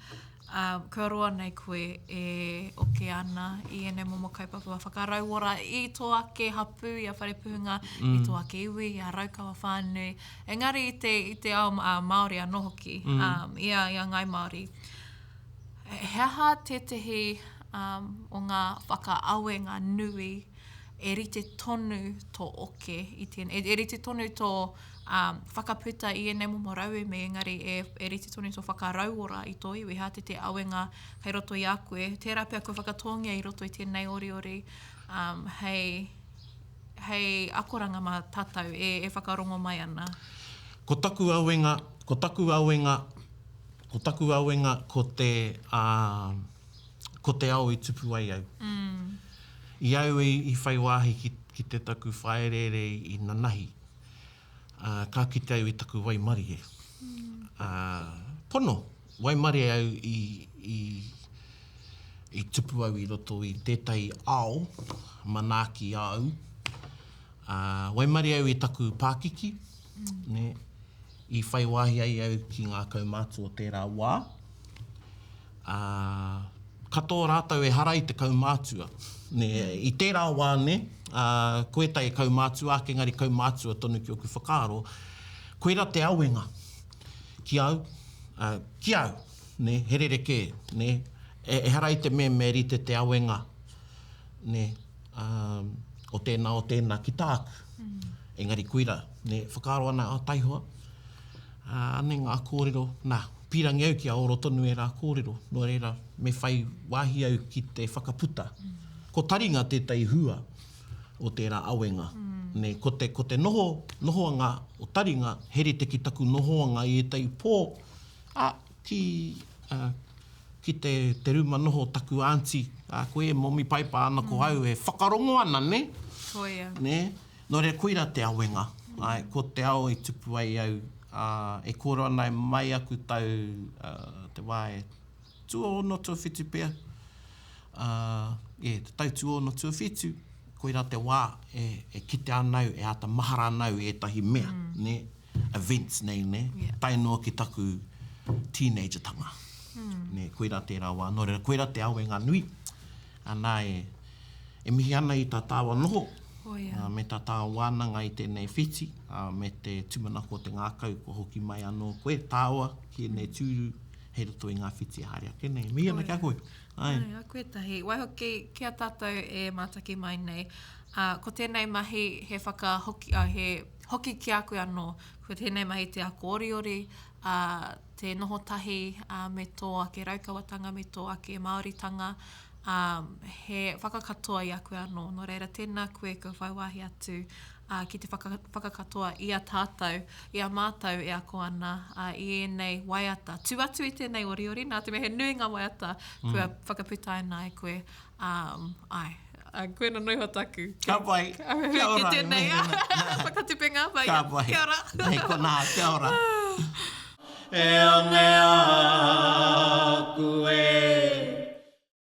Kua roa nei koe e oke ana i ene momo kaupapa whakarauora i tō ake hapu i a wharepuhunga, i tō ake iwi, i a Raukawa whānui. Engari i te ao Māori anō hoki, i a ngai Māori. He aha tētahi o ngā whakaawenga nui e rite tonu tō oke i tēnei, e rite tonu tō whakaputa i ene momo raue me engari e rite tonu tō whakarauora i tō iwi, hā te awenga hei roto i a koe. Tērā pia koe whakatongia i roto i tēnei oriori, hei akoranga mā tatau e whakarongo mai ana. Ko taku awenga ko te ao i tupu ai au. I au i whai wāhi ki te taku whaerere i nanahi. Ka kite au i taku waimari e. Pono, waimari au i tupu au i roto i tētai ao, manaki au. Waimari au i taku Pākiki, ne, i whai wāhi ai au ki ngā kaumātua tērā wā. Katoa rātau e harai te kaumātua. Ne, I tērā wā, ne, koe tai e kaumātua, ke ngari kaumātua tonu ki oku whakaaro, koera te awenga ki au, ne, herereke, ne, e harai te me rite te awenga, ne, o tēnā ki tāku. Engari koera, ne, whakaaro ana a taihoa, ane ngā kōrero, nā, pirangi au ki a oro tonu e rā kōrero, no reira, me whai wāhi au ki te whakaputa. Ko taringa tētai hua o tērā awenga. Ne, ko te nohoanga o taringa, here te ki taku nohoanga i etai pō, ki te ruma noho taku auntie, koe momi paipa ana ko au e whakarongo ana, ne? Tōia. Ne? No rea koera te awenga. Ai, ko te ao i tupu ai au, e kōro ana e mai aku tau te wae tuo no tuawhitu pia. Te tau tuo no tuawhitu, koera te wā e kite anau, e ata mahara anau e tahi mea, ne? Events nei, ne? Yeah. Tainua ki taku teenager tanga. Ne, koera tērā wā. No rea, koera te awenga nui. Ana e mihi ana i tā tāwa noho. Me tā tā wānanga i tēnei whiti, me te tumanako o te ngākau ko hoki mai anō koe tāua ki nei tūru hei roto i ngā whiti haere ake nei. Mihi ana kia koe. Ai, a koe tahi. Waihoki kia tātou e mātaki mai nei. Ko tēnei mahi he hoki ki a koe anō. Ko tēnei mahi te a kōriori, te noho tahi me tō ake Raukawatanga, me tō ake Māoritanga. He whakakatoa i a koe anō. No reira, tēnā koe ka whaiwahi atu ki te whakakatoa i a tātou, i a mātau e a ko ana, i enei waiata. Tū atu i tēnei oriori, nā te me he nui ngā waiata, kua whakaputai nā e koe. Koe na noiho taku. Ka pai. Kia ora. Ki tēnei. Whakatupe ngā pai. Ka pai. Kia ora. Hei kona, kia ora. E o ngea aku e